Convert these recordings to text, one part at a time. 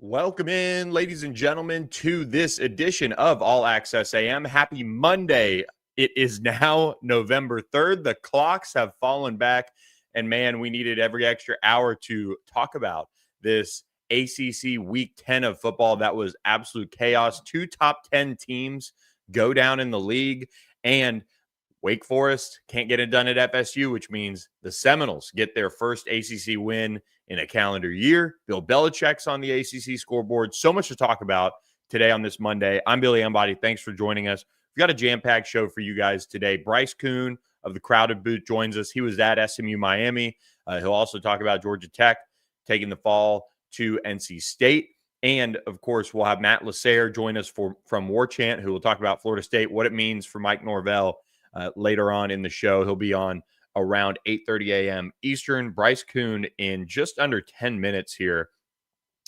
Welcome in, ladies and gentlemen, to this edition of All Access AM. Happy Monday. It is now November 3rd. The clocks have fallen back, and man, we needed every extra hour to talk about this ACC Week 10 of football. That was absolute chaos. Two top 10 teams go down in the league, and Wake Forest can't get it done at FSU, which means the Seminoles get their first ACC win in a calendar year. Bill Belichick's on the ACC scoreboard. So much to talk about today on this Monday. I'm Billy Embody. Thanks for joining us. We've got a jam-packed show for you guys today. Bryce Koon of the Crowded Booth joins us. He was at SMU Miami. He'll also talk about Georgia Tech taking the fall to NC State. And, of course, we'll have Matt LaSerre join us from War Chant, who will talk about Florida State, what it means for Mike Norvell later on in the show. He'll be on around 8:30 a.m. Eastern. Bryce Koon in just under 10 minutes here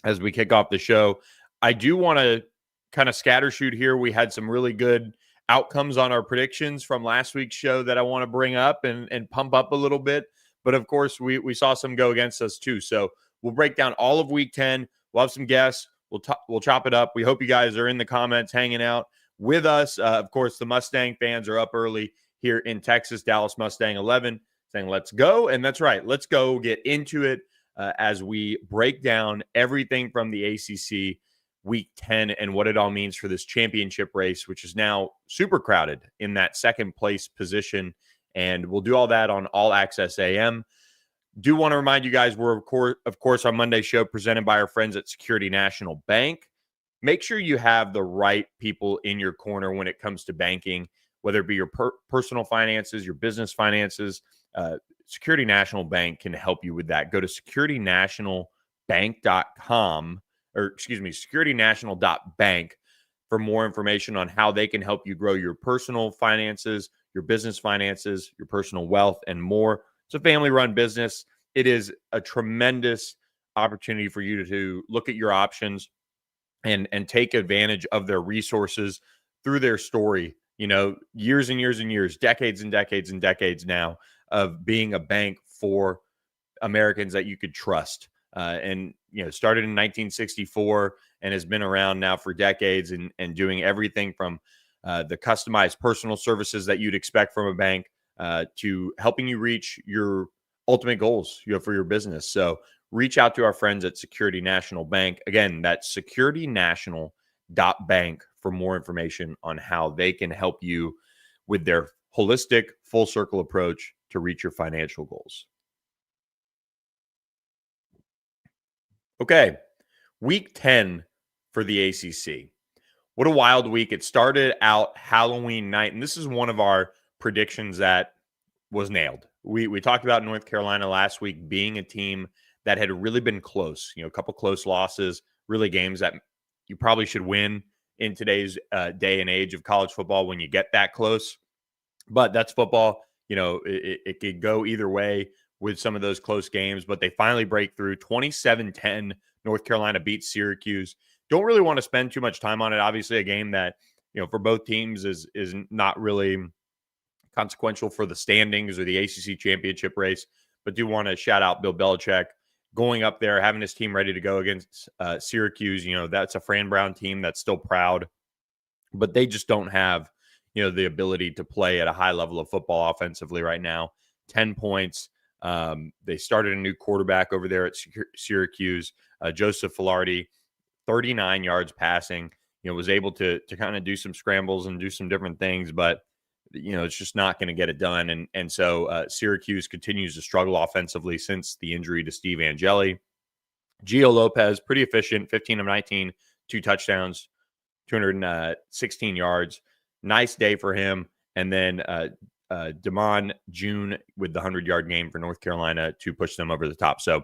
as we kick off the show. I do want to kind of scattershoot here. We had some really good outcomes on our predictions from last week's show that I want to bring up and pump up a little bit. But, of course, we saw some go against us too. So we'll break down all of Week 10. We'll have some guests. We'll chop it up. We hope you guys are in the comments hanging out with us. Of course, the Mustang fans are up early here in Texas. Dallas Mustang 11 saying, let's go. And that's right. Let's go get into it as we break down everything from the ACC Week 10 and what it all means for this championship race, which is now super crowded in that second place position. And we'll do all that on All Access AM. Do want to remind you guys, we're, of course, our Monday show presented by our friends at Security National Bank. Make sure you have the right people in your corner when it comes to banking, whether it be your personal finances, your business finances. Security National Bank can help you with that. Go to securitynationalbank.com, or excuse me, securitynational.bank for more information on how they can help you grow your personal finances, your business finances, your personal wealth, and more. It's a family-run business. It is a tremendous opportunity for you to look at your options and take advantage of their resources through their story. You know, years and years and years, decades and decades and decades now of being a bank for Americans that you could trust. And, you know, started in 1964 and has been around now for decades and doing everything from the customized personal services that you'd expect from a bank to helping you reach your ultimate goals, you know, for your business. So reach out to our friends at Security National Bank. Again, that's securitynational.bank for more information on how they can help you with their holistic, full circle approach to reach your financial goals. Okay, Week 10 for the ACC. What a wild week. It started out Halloween night, and this is one of our predictions that was nailed. We talked about North Carolina last week being a team that had really been close, you know, a couple close losses, really games that you probably should win in today's day and age of college football when you get that close. But that's football. You know, it could go either way with some of those close games, but they finally break through. 27-10, North Carolina beats Syracuse. Don't really want to spend too much time on it. Obviously, a game that, you know, for both teams is not really consequential for the standings or the ACC championship race, but do want to shout out Bill Belichick going up there, having his team ready to go against Syracuse. You know, that's a Fran Brown team that's still proud, but they just don't have, you know, the ability to play at a high level of football offensively right now. 10 points. They started a new quarterback over there at Syracuse, Joseph Filardi, 39 yards passing, you know, was able to kind of do some scrambles and do some different things, but you know, it's just not going to get it done. And so Syracuse continues to struggle offensively since the injury to Steve Angeli. Gio Lopez, pretty efficient, 15 of 19, 2 touchdowns, 216 yards. Nice day for him. And then Damon June with the 100-yard game for North Carolina to push them over the top. So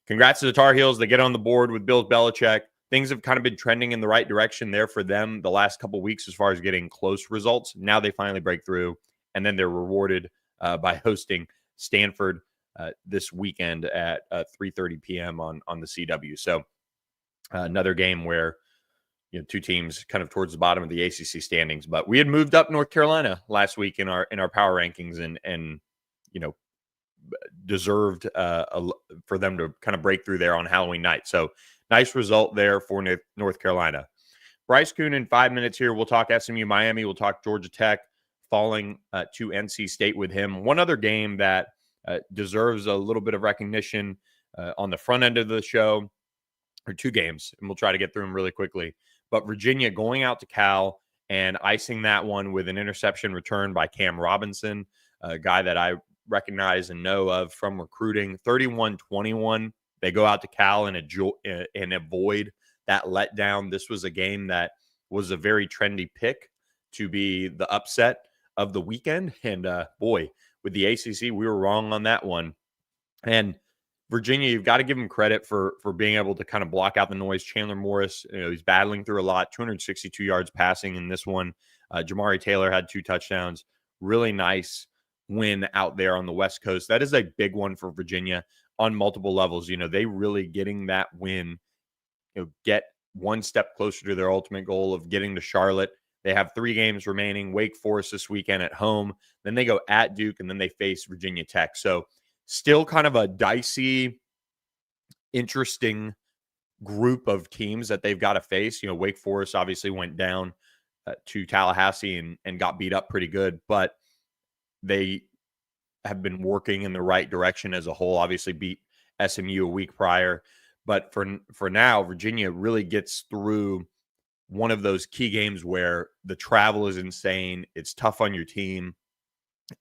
congrats to the Tar Heels. They get on the board with Bill Belichick. Things have kind of been trending in the right direction there for them the last couple of weeks as far as getting close results. Now they finally break through, and then they're rewarded by hosting Stanford this weekend at 3:30 p.m. on the CW. So another game where, you know, two teams kind of towards the bottom of the ACC standings. But we had moved up North Carolina last week in our power rankings, and you know, deserved for them to kind of break through there on Halloween night. So nice result there for North Carolina. Bryce Koon in 5 minutes here. We'll talk SMU Miami. We'll talk Georgia Tech falling to NC State with him. One other game that deserves a little bit of recognition on the front end of the show, or two games, and we'll try to get through them really quickly. But Virginia going out to Cal and icing that one with an interception return by Cam Robinson, a guy that I recognize and know of from recruiting. 31-21. They go out to Cal and avoid that letdown. This was a game that was a very trendy pick to be the upset of the weekend. And boy, with the ACC, we were wrong on that one. And Virginia, you've got to give him credit for being able to kind of block out the noise. Chandler Morris, he's battling through a lot, 262 yards passing in this one. Jamari Taylor had 2 touchdowns. Really nice win out there on the West Coast. That is a big one for Virginia on multiple levels. They really getting that win, get one step closer to their ultimate goal of getting to Charlotte. They have 3 games remaining. Wake Forest this weekend at home. Then they go at Duke, and then they face Virginia Tech. So still kind of a dicey, interesting group of teams that they've got to face. Wake Forest obviously went down to Tallahassee and got beat up pretty good, but they have been working in the right direction as a whole. Obviously beat SMU a week prior. But for now, Virginia really gets through one of those key games where the travel is insane. It's tough on your team.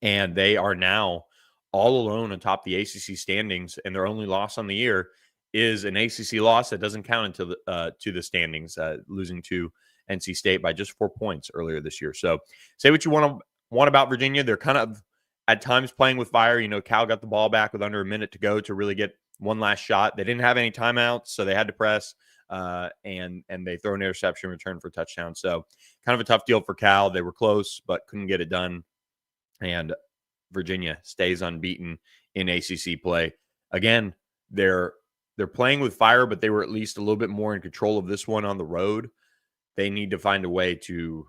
And they are now all alone atop the ACC standings. And their only loss on the year is an ACC loss that doesn't count into to the standings, losing to NC State by just 4 points earlier this year. So say what you want about Virginia. They're kind of at times playing with fire. Cal got the ball back with under a minute to go to really get one last shot. They didn't have any timeouts, so they had to press, and they throw an interception return for a touchdown. So kind of a tough deal for Cal. They were close, but couldn't get it done. And Virginia stays unbeaten in ACC play. Again, they're playing with fire, but they were at least a little bit more in control of this one on the road. They need to find a way to,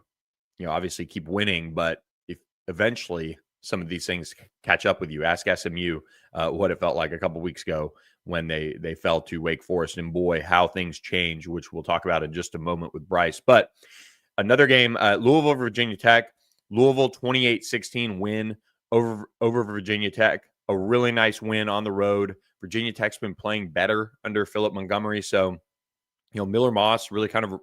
obviously keep winning, but if eventually some of these things catch up with you. Ask SMU what it felt like a couple weeks ago when they fell to Wake Forest, and boy, how things change, which we'll talk about in just a moment with Bryce. But another game, Louisville, Virginia Tech. Louisville 28-16 win over Virginia Tech. A really nice win on the road. Virginia Tech's been playing better under Philip Montgomery. So, Miller Moss really kind of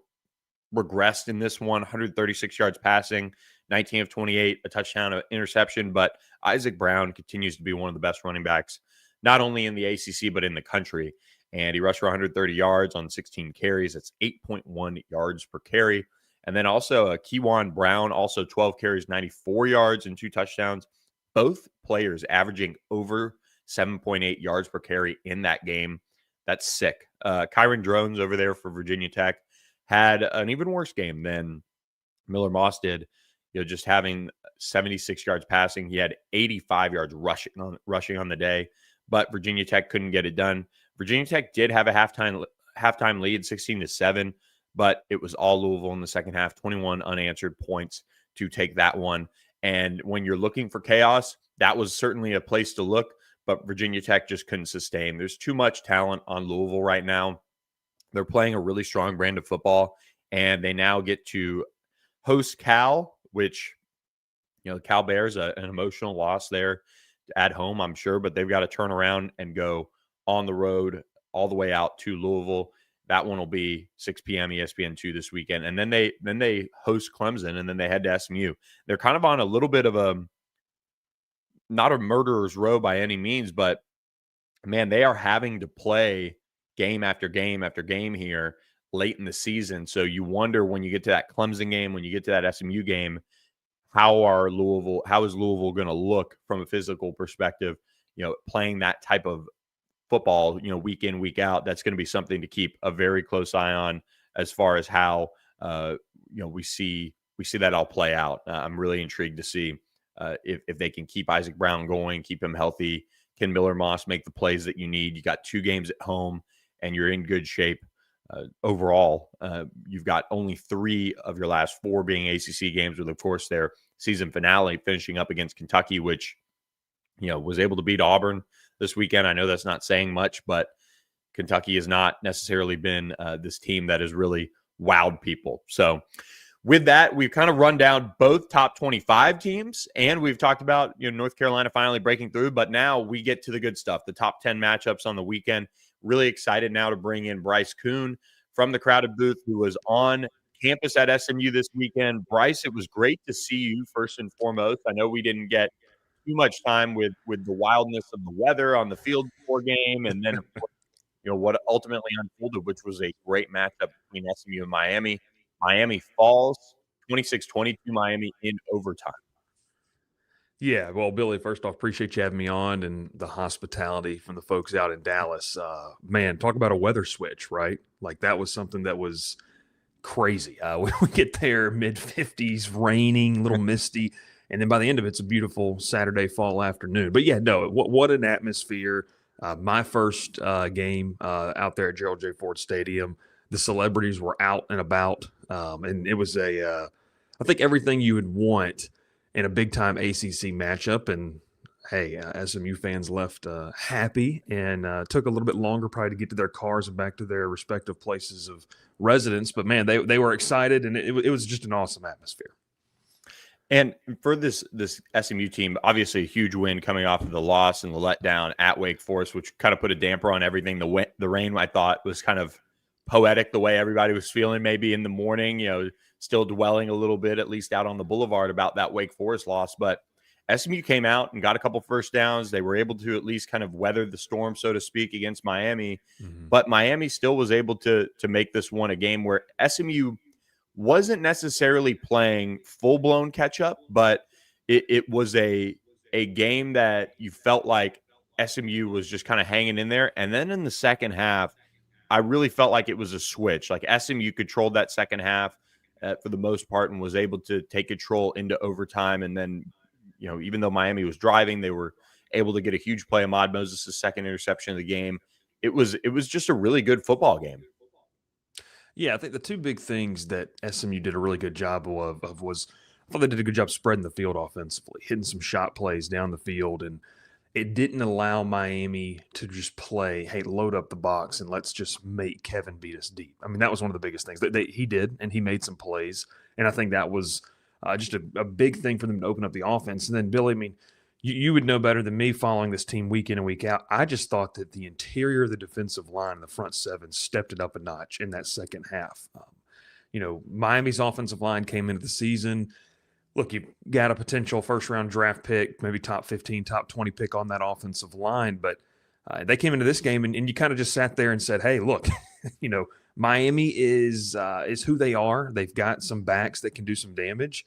regressed in this one. 136 yards passing, 19 of 28, a touchdown, an interception. But Isaac Brown continues to be one of the best running backs, not only in the ACC, but in the country. And he rushed for 130 yards on 16 carries. That's 8.1 yards per carry. And then also Kewan Brown, also 12 carries, 94 yards and 2 touchdowns. Both players averaging over 7.8 yards per carry in that game. That's sick. Kyron Drones over there for Virginia Tech had an even worse game than Miller Moss did. Just having 76 yards passing. He had 85 yards rushing on the day, but Virginia Tech couldn't get it done. Virginia Tech did have a halftime lead, 16-7, but it was all Louisville in the second half. 21 unanswered points to take that one. And when you're looking for chaos, that was certainly a place to look, but Virginia Tech just couldn't sustain. There's too much talent on Louisville right now. They're playing a really strong brand of football, and they now get to host Cal, which, Cal Bears, an emotional loss there at home, I'm sure, but they've got to turn around and go on the road all the way out to Louisville. That one will be 6 p.m. ESPN2 this weekend. And then they host Clemson, and then they head to SMU. They're kind of on a little bit of not a murderer's row by any means, but man, they are having to play game after game after game here late in the season. So you wonder when you get to that Clemson game, when you get to that SMU game, how is Louisville going to look from a physical perspective, playing that type of football, week in, week out. That's going to be something to keep a very close eye on as far as how, we see that all play out. I'm really intrigued to see if they can keep Isaac Brown going, keep him healthy. Can Miller Moss make the plays that you need? You got 2 games at home and you're in good shape. Overall, you've got only 3 of your last 4 being ACC games, with, of course, their season finale finishing up against Kentucky, which, was able to beat Auburn this weekend. I know that's not saying much, but Kentucky has not necessarily been this team that has really wowed people. So with that, we've kind of run down both top 25 teams, and we've talked about North Carolina finally breaking through. But now we get to the good stuff, the top 10 matchups on the weekend. Really excited now to bring in Bryce Koon from the Crowded Booth, who was on campus at SMU this weekend. Bryce, it was great to see you first and foremost. I know we didn't get too much time with the wildness of the weather on the field before game, and then what ultimately unfolded, which was a great matchup between SMU and Miami. Miami falls 26-22 Miami in overtime. Yeah, well, Billy, first off, appreciate you having me on and the hospitality from the folks out in Dallas. Man, talk about a weather switch, right? Like that was something that was crazy. We get there mid-50s, raining, a little misty, and then by the end of it, it's a beautiful Saturday fall afternoon. But yeah, no, what an atmosphere. My first game out there at Gerald J. Ford Stadium, the celebrities were out and about, and it was I think everything you would want in a big-time ACC matchup. And hey, SMU fans left happy and took a little bit longer probably to get to their cars and back to their respective places of residence. But man, they were excited, and it was just an awesome atmosphere. And for this SMU team, obviously a huge win coming off of the loss and the letdown at Wake Forest, which kind of put a damper on everything. The rain, I thought, was kind of poetic the way everybody was feeling maybe in the morning, still dwelling a little bit, at least out on the boulevard, about that Wake Forest loss. But SMU came out and got a couple first downs. They were able to at least kind of weather the storm, so to speak, against Miami. Mm-hmm. But Miami still was able to make this one a game where SMU wasn't necessarily playing full-blown catch-up, but it was a game that you felt like SMU was just kind of hanging in there. And then in the second half, I really felt like it was a switch. Like SMU controlled that second half for the most part and was able to take control into overtime. And then, even though Miami was driving, they were able to get a huge play. Ahmad Moses' second interception of the game. It was just a really good football game. Yeah, I think the two big things that SMU did a really good job of was, I thought they did a good job spreading the field offensively, hitting some shot plays down the field, and it didn't allow Miami to just play, hey, load up the box and let's just make Kevin beat us deep. I mean, that was one of the biggest things. He did, and he made some plays, and I think that was just a big thing for them to open up the offense. And then, Billy, I mean, you would know better than me following this team week in and week out. I just thought that the interior of the defensive line, the front seven, stepped it up a notch in that second half. Miami's offensive line came into the season. Look, you got a potential first-round draft pick, maybe top 15, top 20 pick on that offensive line. But they came into this game, and you kind of just sat there and said, hey, look, Miami is who they are. They've got some backs that can do some damage.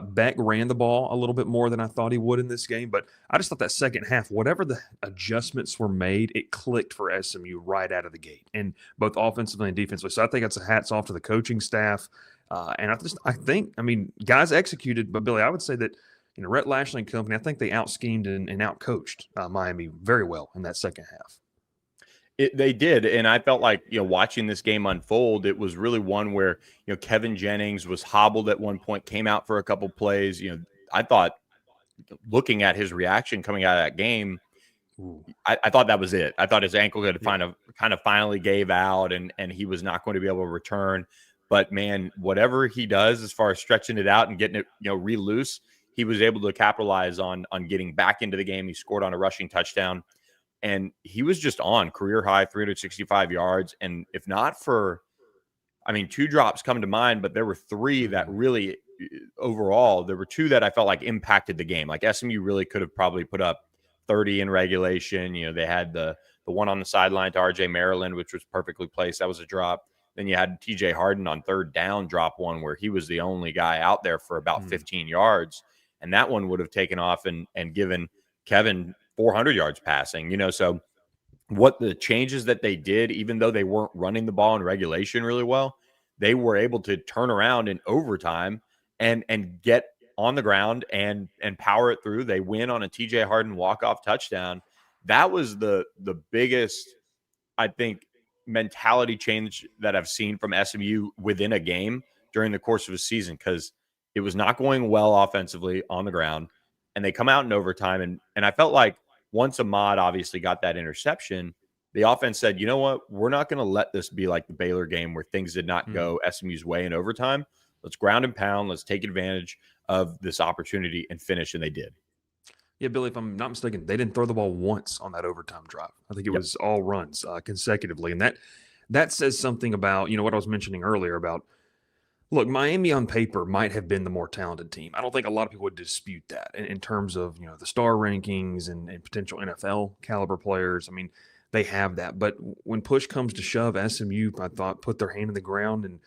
Beck ran the ball a little bit more than I thought he would in this game, but I just thought that second half, whatever the adjustments were made, it clicked for SMU right out of the gate, and both offensively and defensively. So I think that's a hats off to the coaching staff. And I think, guys executed, but Billy, I would say that, Rhett Lashley and company, I think they out-schemed and out-coached Miami very well in that second half. They did, and I felt like, watching this game unfold, it was really one where, Kevin Jennings was hobbled at one point, came out for a couple plays. I thought, looking at his reaction coming out of that game, I thought that was it. I thought his ankle had kind of finally gave out, and he was not going to be able to return. But, man, whatever he does as far as stretching it out and getting it, re-loose, he was able to capitalize on getting back into the game. He scored on a rushing touchdown. And he was just on career high 365 yards. And if not for, two drops come to mind, but there were three that really, overall, there were two that I felt like impacted the game. Like SMU really could have probably put up 30 in regulation. They had the one on the sideline to RJ Maryland, which was perfectly placed. That was a drop. Then you had TJ Harden on third down drop one where he was the only guy out there for about 15 yards. And that one would have taken off and given Kevin 400 yards passing, so what the changes that they did, even though they weren't running the ball in regulation really well, they were able to turn around in overtime and get on the ground and power it through. They win on a TJ Harden walk-off touchdown. That was the biggest, I think, mentality change that I've seen from SMU within a game during the course of a season, because it was not going well offensively on the ground. And they come out in overtime, and I felt like once Ahmad obviously got that interception, the offense said, you know what? We're not going to let this be like the Baylor game where things did not go SMU's way in overtime. Let's ground and pound. Let's take advantage of this opportunity and finish. And they did. Yeah, Billy, if I'm not mistaken, they didn't throw the ball once on that overtime drive. I think it was all runs consecutively. And that says something about, what I was mentioning earlier about, look, Miami on paper might have been the more talented team. I don't think a lot of people would dispute that in terms of, the star rankings and potential NFL caliber players. I mean, they have that. But when push comes to shove, SMU, I thought, put their hand in the ground and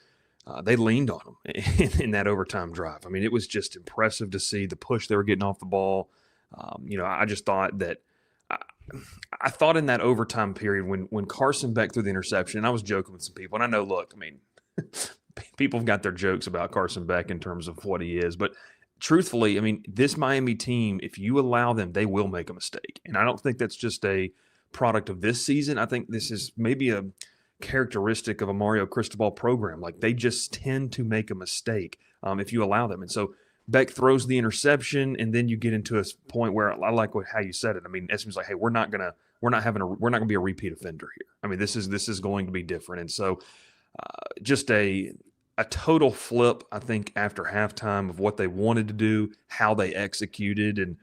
they leaned on them in that overtime drive. I mean, it was just impressive to see the push they were getting off the ball. I just thought that I thought in that overtime period when Carson Beck threw the interception, and I was joking with some people, and I know, look, I mean, people have got their jokes about Carson Beck in terms of what he is, but truthfully, I mean, this Miami team, if you allow them, they will make a mistake. And I don't think that's just a product of this season. I think this is maybe a characteristic of a Mario Cristobal program. Like, they just tend to make a mistake if you allow them. And so Beck throws the interception, and then you get into a point where I like how you said it. I mean, SMU's like, hey, we're not gonna be a repeat offender here. I mean, this is going to be different. And so just a total flip, I think, after halftime of what they wanted to do, how they executed. And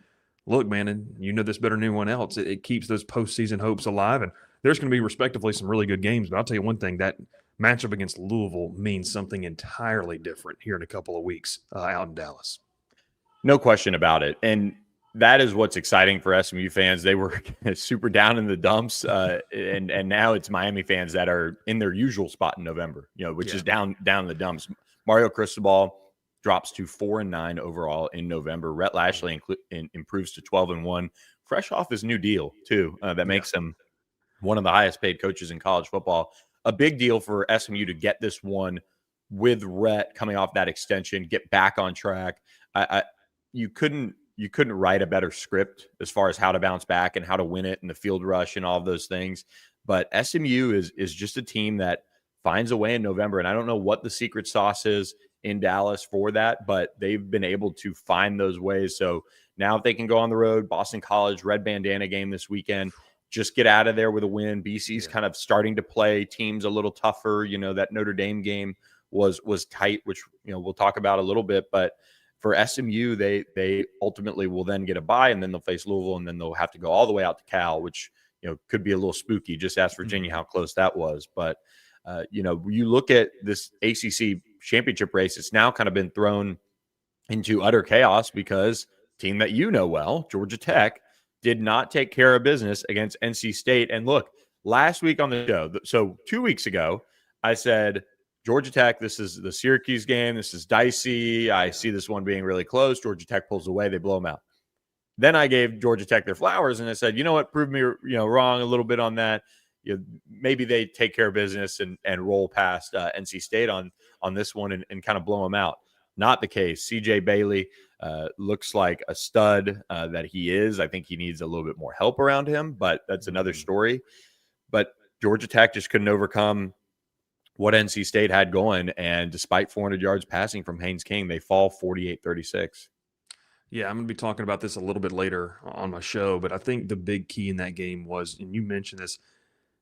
look, man, and you know this better than anyone else, it keeps those postseason hopes alive. And there's going to be respectively some really good games. But I'll tell you one thing, that matchup against Louisville means something entirely different here in a couple of weeks out in Dallas. No question about it. And that is what's exciting for SMU fans. They were super down in the dumps, and now it's Miami fans that are in their usual spot in November, which is down in the dumps. Mario Cristobal drops to 4-9 overall in November. Rhett Lashley improves to 12-1, fresh off his new deal too. That makes him one of the highest paid coaches in college football. A big deal for SMU to get this one with Rhett coming off that extension, get back on track. You couldn't write a better script as far as how to bounce back and how to win it and the field rush and all of those things. But SMU is just a team that finds a way in November. And I don't know what the secret sauce is in Dallas for that, but they've been able to find those ways. So now if they can go on the road, Boston College, red bandana game this weekend, just get out of there with a win. BC's kind of starting to play teams a little tougher. That Notre Dame game was tight, which, we'll talk about a little bit, but for SMU, they ultimately will then get a bye, and then they'll face Louisville, and then they'll have to go all the way out to Cal, which could be a little spooky. Just ask Virginia how close that was. But you look at this ACC championship race; it's now kind of been thrown into utter chaos because team that well, Georgia Tech, did not take care of business against NC State. And look, last week on the show, so 2 weeks ago, I said, Georgia Tech, this is the Syracuse game. This is dicey. I see this one being really close. Georgia Tech pulls away. They blow them out. Then I gave Georgia Tech their flowers, and I said, you know what? Prove me wrong a little bit on that. Maybe they take care of business and roll past NC State on this one and kind of blow them out. Not the case. CJ Bailey looks like a stud that he is. I think he needs a little bit more help around him, but that's another story. But Georgia Tech just couldn't overcome what NC State had going, and despite 400 yards passing from Haynes King, they fall 48-36. Yeah, I'm going to be talking about this a little bit later on my show, but I think the big key in that game was, and you mentioned this,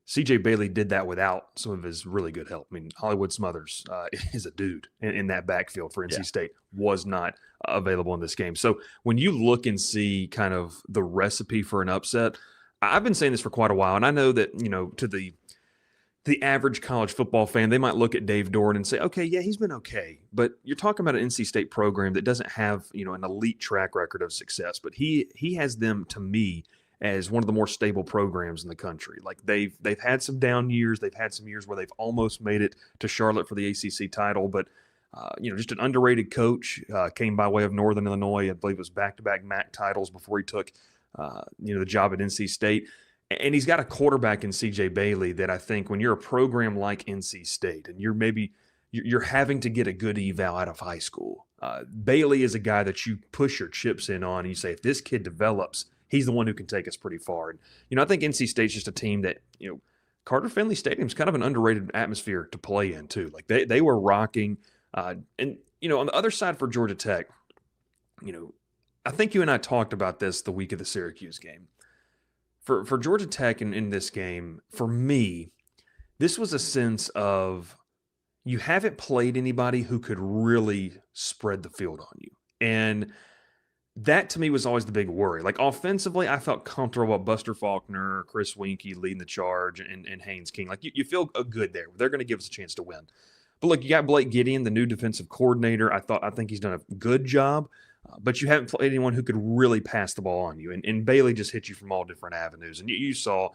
CJ Bailey did that without some of his really good help. I mean, Hollywood Smothers is a dude in that backfield for NC State, was not available in this game. So when you look and see kind of the recipe for an upset, I've been saying this for quite a while, and I know that, to the average college football fan, they might look at Dave Doran and say, okay, yeah, he's been okay. But you're talking about an NC State program that doesn't have, an elite track record of success. But he has them, to me, as one of the more stable programs in the country. Like they've had some down years. They've had some years where they've almost made it to Charlotte for the ACC title. But, just an underrated coach, came by way of Northern Illinois. I believe it was back-to-back MAC titles before he took, the job at NC State. And he's got a quarterback in CJ Bailey that I think when you're a program like NC State and you're having to get a good eval out of high school, Bailey is a guy that you push your chips in on and you say, if this kid develops, he's the one who can take us pretty far. And, I think NC State's just a team that, Carter Finley Stadium is kind of an underrated atmosphere to play in too. Like they were rocking. And, on the other side for Georgia Tech, I think you and I talked about this the week of the Syracuse game. For Georgia Tech in this game, for me, this was a sense of you haven't played anybody who could really spread the field on you. And that to me was always the big worry. Like offensively, I felt comfortable about Buster Faulkner, Chris Winkie leading the charge, and Haynes King. Like you feel good there. They're going to give us a chance to win. But look, you got Blake Gideon, the new defensive coordinator. I think he's done a good job, but you haven't played anyone who could really pass the ball on you. And Bailey just hit you from all different avenues. And you saw,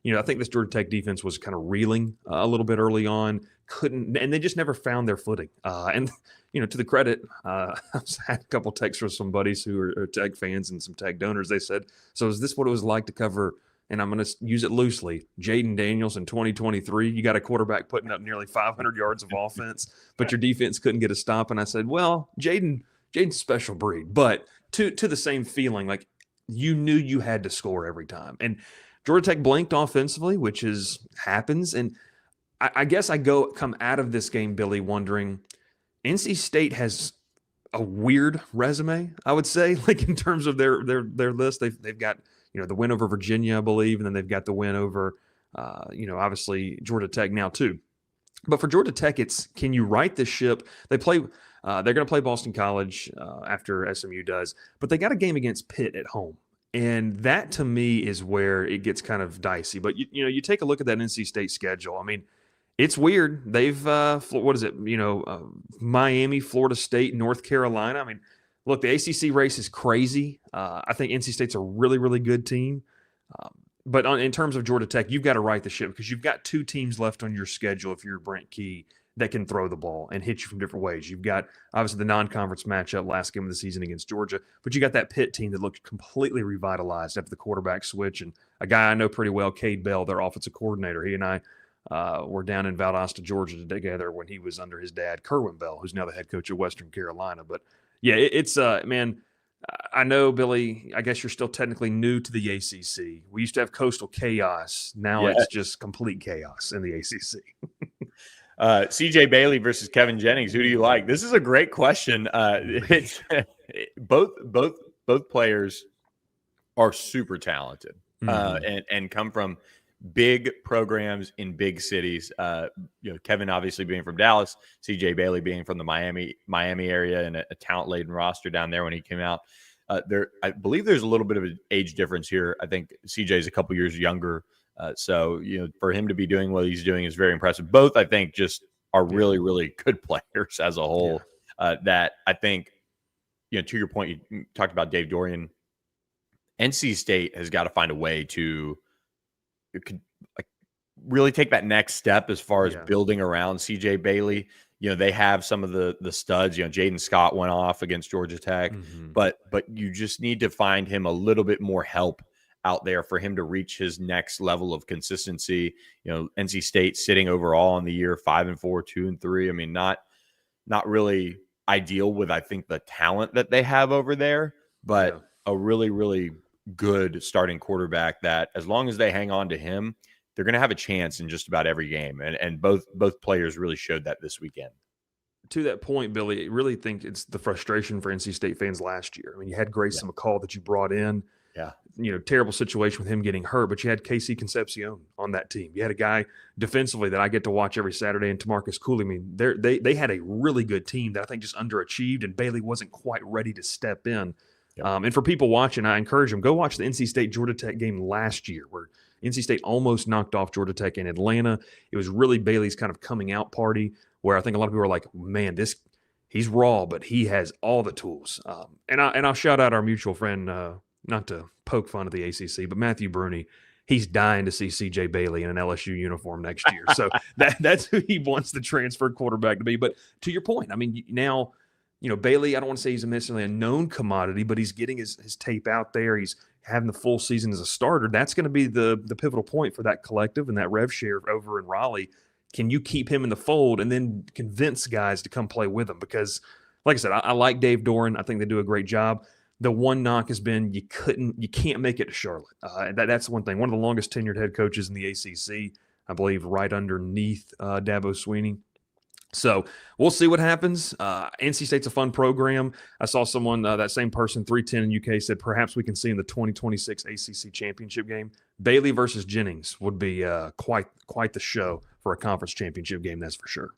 I think this Georgia Tech defense was kind of reeling a little bit early on. And they just never found their footing. And to the credit, I had a couple texts from some buddies who are Tech fans and some Tech donors. They said, "So is this what it was like to cover?" And I'm going to use it loosely. Jaden Daniels in 2023, you got a quarterback putting up nearly 500 yards of offense, but your defense couldn't get a stop. And I said, well, Jaden's a special breed, but to the same feeling, like you knew you had to score every time. And Georgia Tech blanked offensively, which happens. And I guess I come out of this game, Billy, wondering NC State has a weird resume, I would say, like in terms of their list. They've got the win over Virginia, I believe, and then they've got the win over, obviously Georgia Tech now too. But for Georgia Tech, it's can you right this ship? They play. They're going to play Boston College after SMU does, but they got a game against Pitt at home, and that to me is where it gets kind of dicey. But you take a look at that NC State schedule. I mean, it's weird. They've what is it? Miami, Florida State, North Carolina. I mean, look, the ACC race is crazy. I think NC State's a really, really good team. But in terms of Georgia Tech, you've got to right the ship because you've got two teams left on your schedule if you're Brent Key that can throw the ball and hit you from different ways. You've got, obviously, the non-conference matchup last game of the season against Georgia, but you got that Pitt team that looked completely revitalized after the quarterback switch. And a guy I know pretty well, Cade Bell, their offensive coordinator, he and I were down in Valdosta, Georgia together when he was under his dad, Kerwin Bell, who's now the head coach of Western Carolina. But yeah, it's man, I know, Billy, I guess you're still technically new to the ACC. We used to have coastal chaos. Now it's just complete chaos in the ACC. CJ Bailey versus Kevin Jennings. Who do you like? This is a great question. It's both players are super talented and come from big programs in big cities. Kevin obviously being from Dallas, CJ Bailey being from the Miami area, and a talent-laden roster down there when he came out. I believe there's a little bit of an age difference here. I think CJ's a couple years younger. So for him to be doing what he's doing is very impressive. Both, I think, just are really, really good players as a whole. That I think, to your point, you talked about Dave Dorian. NC State has got to find a way to really take that next step as far as building around CJ Bailey. They have some of the studs. Jaden Scott went off against Georgia Tech, but you just need to find him a little bit more help out there for him to reach his next level of consistency. NC State sitting overall in the year 5-4, 2-3. I mean, not really ideal with, I think, the talent that they have over there, but a really, really good starting quarterback that as long as they hang on to him, they're going to have a chance in just about every game. And both players really showed that this weekend. To that point, Billy, I really think it's the frustration for NC State fans last year. I mean, you had Grayson McCall that you brought in. Terrible situation with him getting hurt, but you had KC Concepcion on that team. You had a guy defensively that I get to watch every Saturday, and Tamarcus Cooley. I mean, they had a really good team that I think just underachieved, and Bailey wasn't quite ready to step in. And for people watching, I encourage them, go watch the NC State-Georgia Tech game last year where NC State almost knocked off Georgia Tech in Atlanta. It was really Bailey's kind of coming out party where I think a lot of people are like, man, he's raw, but he has all the tools. And I'll shout out our mutual friend, not to poke fun of the ACC, but Matthew Bruni. He's dying to see CJ Bailey in an LSU uniform next year. So that's who he wants the transfer quarterback to be. But to your point, I mean, now – Bailey, I don't want to say he's necessarily a known commodity, but he's getting his tape out there. He's having the full season as a starter. That's going to be the pivotal point for that collective and that rev share over in Raleigh. Can you keep him in the fold and then convince guys to come play with him? Because, like I said, I like Dave Doran. I think they do a great job. The one knock has been you can't make it to Charlotte. That's one thing. One of the longest tenured head coaches in the ACC, I believe, right underneath Dabo Swinney. So we'll see what happens. NC State's a fun program. I saw someone, that same person, 310 in UK, said perhaps we can see in the 2026 ACC championship game Bailey versus Jennings would be quite the show for a conference championship game, that's for sure.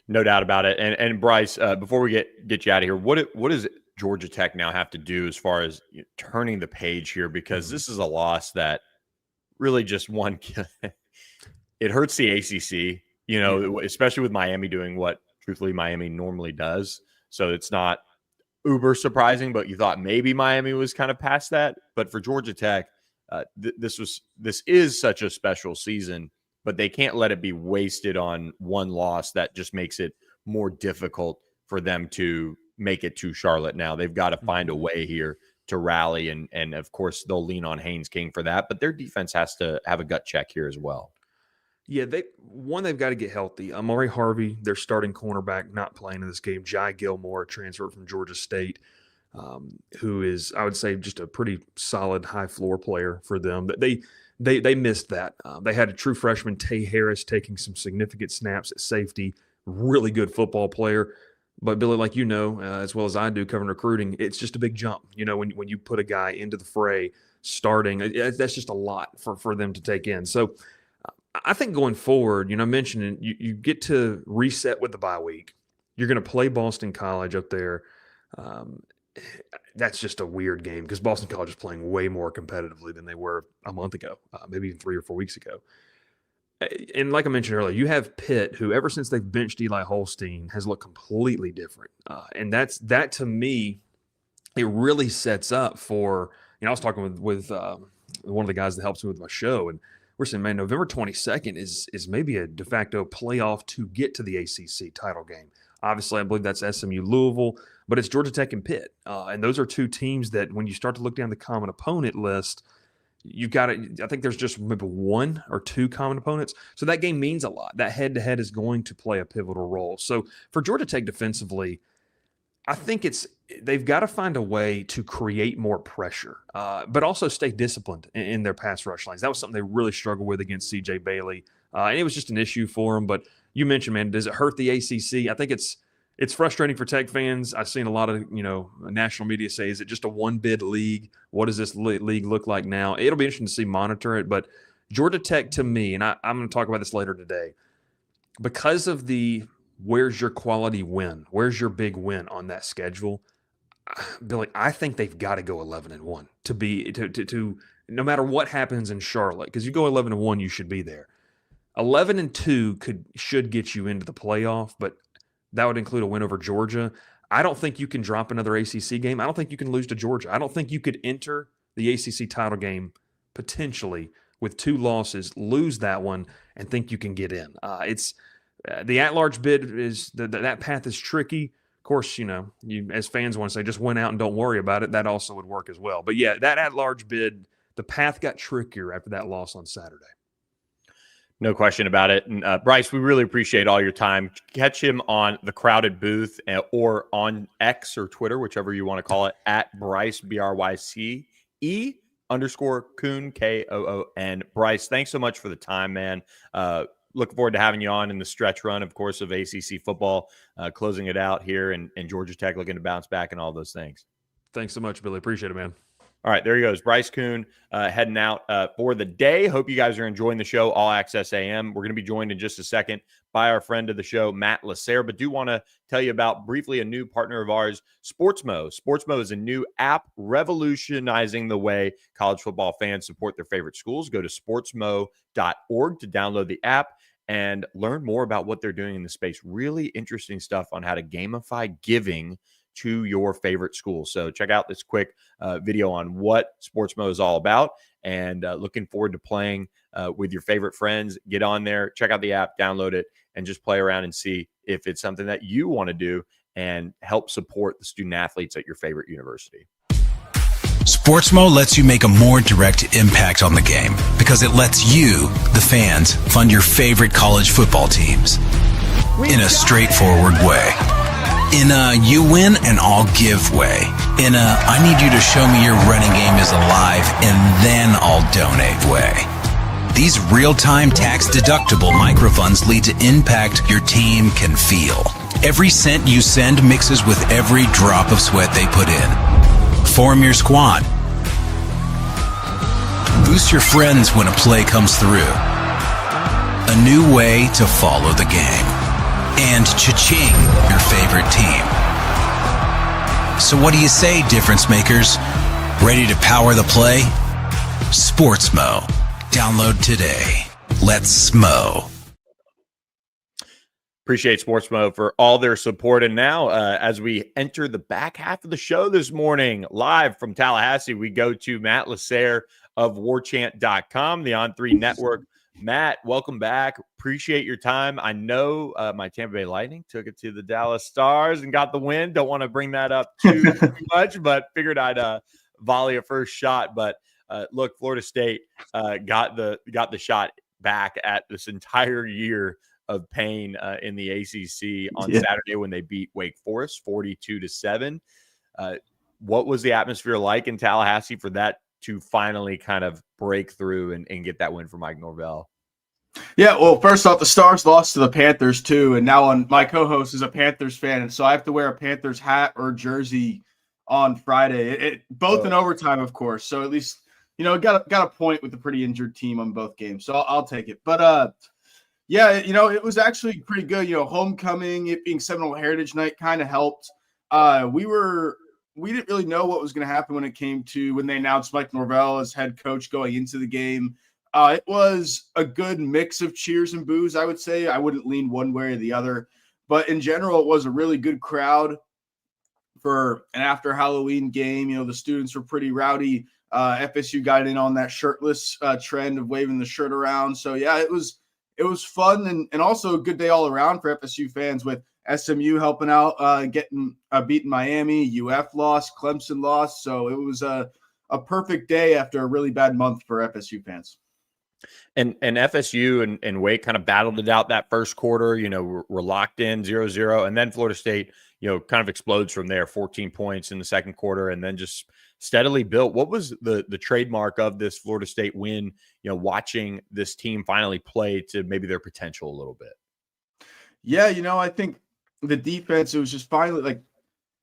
No doubt about it. And Bryce, before we get you out of here, what does Georgia Tech now have to do as far as turning the page here? Because this is a loss that really just it hurts the ACC, especially with Miami doing what, truthfully, Miami normally does. So it's not uber surprising, but you thought maybe Miami was kind of past that. But for Georgia Tech, this is such a special season, but they can't let it be wasted on one loss that just makes it more difficult for them to make it to Charlotte. Now they've got to find a way here to rally, and of course they'll lean on Haynes King for that, but their defense has to have a gut check here as well. Yeah, they've got to get healthy. Amari Harvey, their starting cornerback, not playing in this game. Jai Gilmore, transferred from Georgia State, who is, I would say, just a pretty solid high floor player for them. But they missed that. They had a true freshman, Tay Harris, taking some significant snaps at safety. Really good football player. But Billy, like as well as I do covering recruiting, it's just a big jump. When you put a guy into the fray starting, that's just a lot for them to take in. So I think going forward, mentioning you get to reset with the bye week. You're going to play Boston College up there. That's just a weird game because Boston College is playing way more competitively than they were a month ago, maybe even 3 or 4 weeks ago. And like I mentioned earlier, you have Pitt, who ever since they've benched Eli Holstein has looked completely different. And that to me, it really sets up for, I was talking with one of the guys that helps me with my show, and we're saying, man, November 22nd is maybe a de facto playoff to get to the ACC title game. Obviously, I believe that's SMU Louisville, but it's Georgia Tech and Pitt. And those are two teams that when you start to look down the common opponent list, you've got to, I think there's just maybe 1 or 2 common opponents. So that game means a lot. That head-to-head is going to play a pivotal role. So for Georgia Tech defensively, I think they've got to find a way to create more pressure, but also stay disciplined in their pass rush lines. That was something they really struggled with against C.J. Bailey, and it was just an issue for them. But you mentioned, man, does it hurt the ACC? I think it's frustrating for Tech fans. I've seen a lot of national media say, "Is it just a one-bid league? What does this league look like now?" It'll be interesting to see, monitor it. But Georgia Tech, to me, and I'm going to talk about this later today, because of the where's your quality win? Where's your big win on that schedule? Billy, I think they've got to go 11-1 to be to no matter what happens in Charlotte, because you go 11-1, you should be there. 11-2 should get you into the playoff, but that would include a win over Georgia. I don't think you can drop another ACC game. I don't think you can lose to Georgia. I don't think you could enter the ACC title game potentially with 2 losses, lose that one, and think you can get in. The at-large bid is that path is tricky. Of course, you as fans want to say just win out and don't worry about it. That also would work as well. But yeah, that at-large bid, the path got trickier after that loss on Saturday. No question about it. And Bryce, we really appreciate all your time. Catch him on the Crowded Booth or on X or Twitter, whichever you want to call it, at Bryce, BRYCE _Koon, KOON. Bryce, thanks so much for the time, man. Looking forward to having you on in the stretch run, of course, of ACC football, closing it out here, and Georgia Tech looking to bounce back and all those things. Thanks so much, Billy. Appreciate it, man. All right, there he goes. Bryce Koon heading out for the day. Hope you guys are enjoying the show, All Access AM. We're going to be joined in just a second by our friend of the show, Matt LaSerre, but do want to tell you about briefly a new partner of ours, Sportsmo. Sportsmo is a new app revolutionizing the way college football fans support their favorite schools. Go to sportsmo.org to download the app and learn more about what they're doing in the space. Really interesting stuff on how to gamify giving to your favorite school. So check out this quick video on what Sportsmo is all about, and looking forward to playing with your favorite friends. Get on there, check out the app, download it, and just play around and see if it's something that you want to do and help support the student athletes at your favorite university. Sportsmo lets you make a more direct impact on the game because it lets you, the fans, fund your favorite college football teams in a straightforward way. In a you win and I'll give way. In a I need you to show me your running game is alive and then I'll donate way. These real-time tax-deductible microfunds lead to impact your team can feel. Every cent you send mixes with every drop of sweat they put in. Form your squad. Boost your friends when a play comes through. A new way to follow the game. And cha-ching, your favorite team. So what do you say, difference makers? Ready to power the play? Sportsmo. Download today. Let's smo. Appreciate Sportsmo for all their support. And now, as we enter the back half of the show this morning, live from Tallahassee, we go to Matt LaSerre of warchant.com, the On3 network. Matt, welcome back. Appreciate your time. I know my Tampa Bay Lightning took it to the Dallas Stars and got the win. Don't want to bring that up too much, but figured I'd volley a first shot. But look, Florida State got the shot back at this entire year of pain in the ACC on Saturday when they beat Wake Forest 42-7. What was the atmosphere like in Tallahassee for that to finally kind of break through and get that win for Mike Norvell? Yeah, well, first off, the Stars lost to the Panthers too, and now my co-host is a Panthers fan, and so I have to wear a Panthers hat or jersey on Friday. Both in overtime, of course. So at least got a point with a pretty injured team on both games, so I'll take it. But yeah, it was actually pretty good. Homecoming, it being Seminole Heritage Night, kind of helped. We didn't really know what was going to happen when they announced Mike Norvell as head coach going into the game. It was a good mix of cheers and boos, I would say. I wouldn't lean one way or the other. But in general, it was a really good crowd for an after Halloween game. The students were pretty rowdy. FSU got in on that shirtless trend of waving the shirt around. So, yeah, it was fun and also a good day all around for FSU fans with SMU helping out, beating Miami. UF lost, Clemson lost. So it was a perfect day after a really bad month for FSU fans. And FSU and Wake kind of battled it out that first quarter. We're locked in 0-0. And then Florida State, kind of explodes from there, 14 points in the second quarter, and then just steadily built. What was the trademark of this Florida State win, watching this team finally play to maybe their potential a little bit? Yeah, I think the defense, it was just finally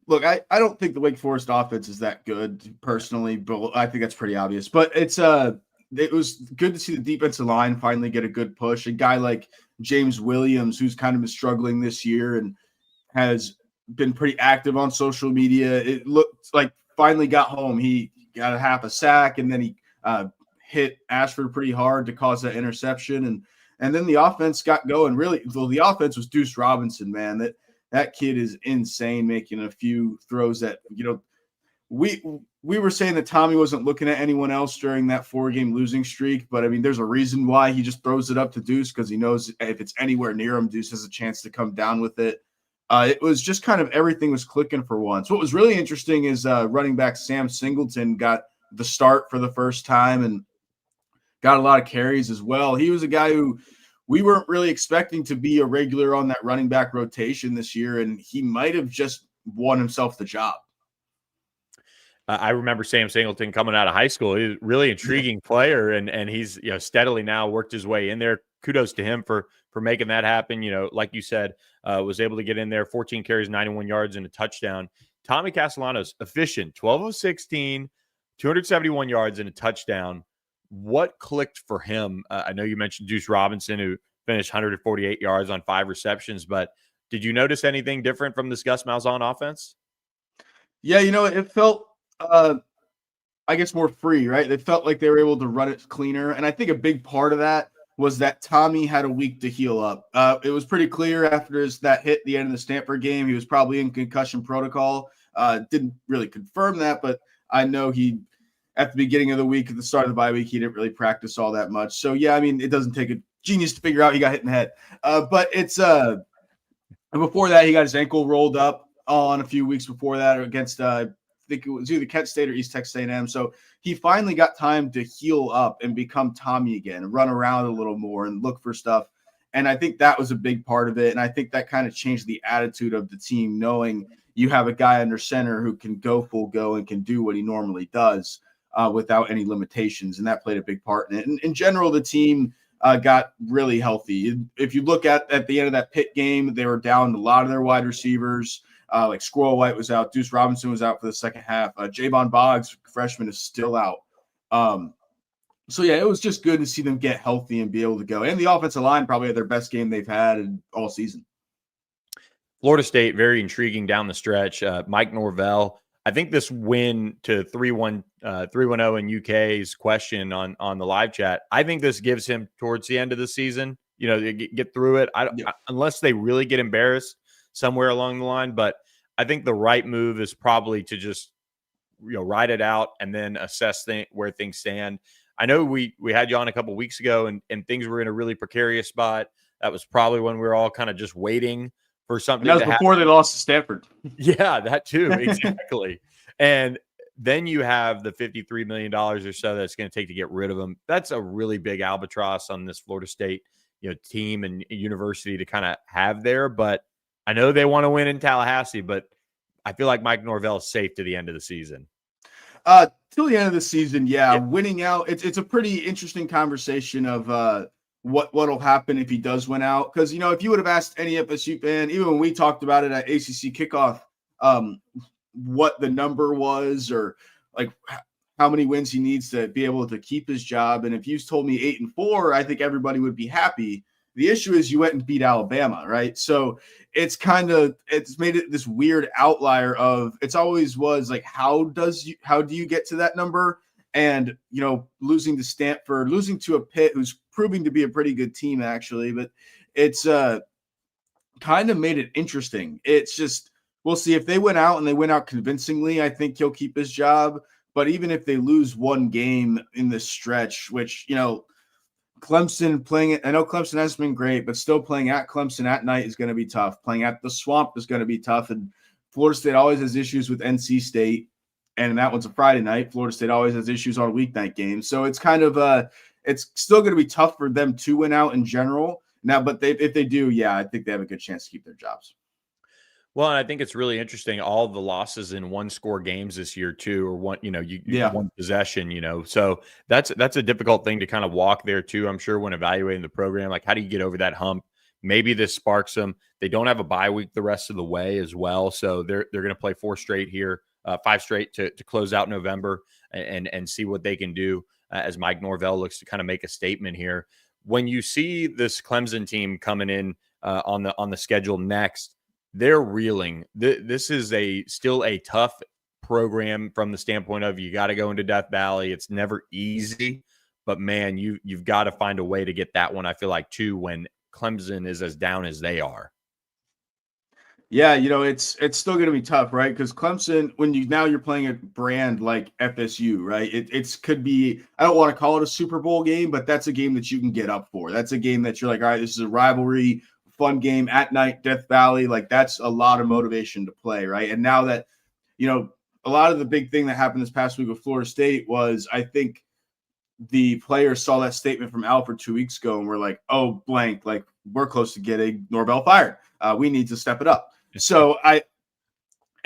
look, I don't think the Wake Forest offense is that good personally, but I think that's pretty obvious. But it was good to see the defensive line finally get a good push. A guy like James Williams, who's kind of been struggling this year and has been pretty active on social media. It looked like finally got home. He got a half a sack, and then he hit Ashford pretty hard to cause that interception. And then the offense got going. Really, well, the offense was Deuce Robinson, man. That kid is insane, making a few throws that, we were saying that Tommy wasn't looking at anyone else during that 4-game losing streak. But, I mean, there's a reason why he just throws it up to Deuce, because he knows if it's anywhere near him, Deuce has a chance to come down with it. It was just kind of everything was clicking for once. What was really interesting is running back Sam Singleton got the start for the first time and got a lot of carries as well. He was a guy who we weren't really expecting to be a regular on that running back rotation this year, and he might have just won himself the job. I remember Sam Singleton coming out of high school. He's a really intriguing player, and he's steadily now worked his way in there. Kudos to him for making that happen. Like you said, was able to get in there, 14 carries, 91 yards, and a touchdown. Tommy Castellanos, efficient, 12 of 16, 271 yards and a touchdown. What clicked for him? I know you mentioned Deuce Robinson, who finished 148 yards on 5 receptions, but did you notice anything different from this Gus Malzahn offense? Yeah, it felt I guess more free, right? They felt like they were able to run it cleaner. And I think a big part of that was that Tommy had a week to heal up. It was pretty clear after that hit at the end of the Stanford game, he was probably in concussion protocol. Didn't really confirm that, but I know at the beginning of the week, at the start of the bye week, he didn't really practice all that much. So, yeah, I mean, it doesn't take a genius to figure out he got hit in the head. But it's before that, he got his ankle rolled up on a few weeks before that against I think it was either Kent State or East Texas A&M. So he finally got time to heal up and become Tommy again, run around a little more and look for stuff. And I think that was a big part of it. And I think that kind of changed the attitude of the team, knowing you have a guy under center who can go full go and can do what he normally does without any limitations. And that played a big part in it. And in general, the team got really healthy. If you look at the end of that Pitt game, they were down a lot of their wide receivers. Like Squirrel White was out. Deuce Robinson was out for the second half. Javon Boggs, freshman, is still out. So yeah, it was just good to see them get healthy and be able to go. And the offensive line probably had their best game they've had in all season. Florida State, very intriguing down the stretch. Mike Norvell, I think this win to 3-1-0 in UK's question on the live chat, I think this gives him towards the end of the season, get through it. Unless they really get embarrassed somewhere along the line. But I think the right move is probably to just, ride it out and then assess where things stand. I know we had you on a couple weeks ago and things were in a really precarious spot. That was probably when we were all kind of just waiting for something. And that was before they lost to Stanford. Yeah, that too. Exactly. And then you have the $53 million or so that's going to take to get rid of them. That's a really big albatross on this Florida State, team and university to kind of have there. But I know they want to win in Tallahassee, but I feel like Mike Norvell is safe to the end of the season. Till the end of the season, yeah. Winning out, it's a pretty interesting conversation of what'll happen if he does win out. Because if you would have asked any FSU fan, even when we talked about it at ACC kickoff, what the number was or like how many wins he needs to be able to keep his job, and if you told me 8-4, I think everybody would be happy. The issue is you went and beat Alabama, right? So it's made it this weird outlier of it's always was like, how do you get to that number? And, losing to Stanford, losing to a Pitt who's proving to be a pretty good team actually, but it's kind of made it interesting. It's just, we'll see if they win out and they win out convincingly. I think he'll keep his job. But even if they lose one game in this stretch, which, Clemson playing it, I know Clemson hasn't been great, but still playing at Clemson at night is going to be tough. Playing at the Swamp is going to be tough. And Florida State always has issues with NC State. And that one's a Friday night. Florida State always has issues on weeknight games. So it's kind of it's still going to be tough for them to win out in general. Now, but if they do, yeah, I think they have a good chance to keep their jobs. Well, and I think it's really interesting. All the losses in one-score games this year too, or one, one possession. So that's a difficult thing to kind of walk there too. I'm sure when evaluating the program, like how do you get over that hump? Maybe this sparks them. They don't have a bye week the rest of the way as well, so they're going to play 5 straight to close out November and see what they can do as Mike Norvell looks to kind of make a statement here. When you see this Clemson team coming in on the schedule next. They're reeling. This is still a tough program from the standpoint of you got to go into Death Valley. It's never easy, but man, you've got to find a way to get that one. I feel like too when Clemson is as down as they are. Yeah, it's still going to be tough, right? Because Clemson, when you're playing a brand like FSU, right? It could be. I don't want to call it a Super Bowl game, but that's a game that you can get up for. That's a game that you're like, all right, this is a rivalry. Fun game at night, Death Valley, like that's a lot of motivation to play, right? And now that, a lot of the big thing that happened this past week with Florida State was I think the players saw that statement from Alfred 2 weeks ago and were like, oh, blank, like we're close to getting Norvell fired. We need to step it up. So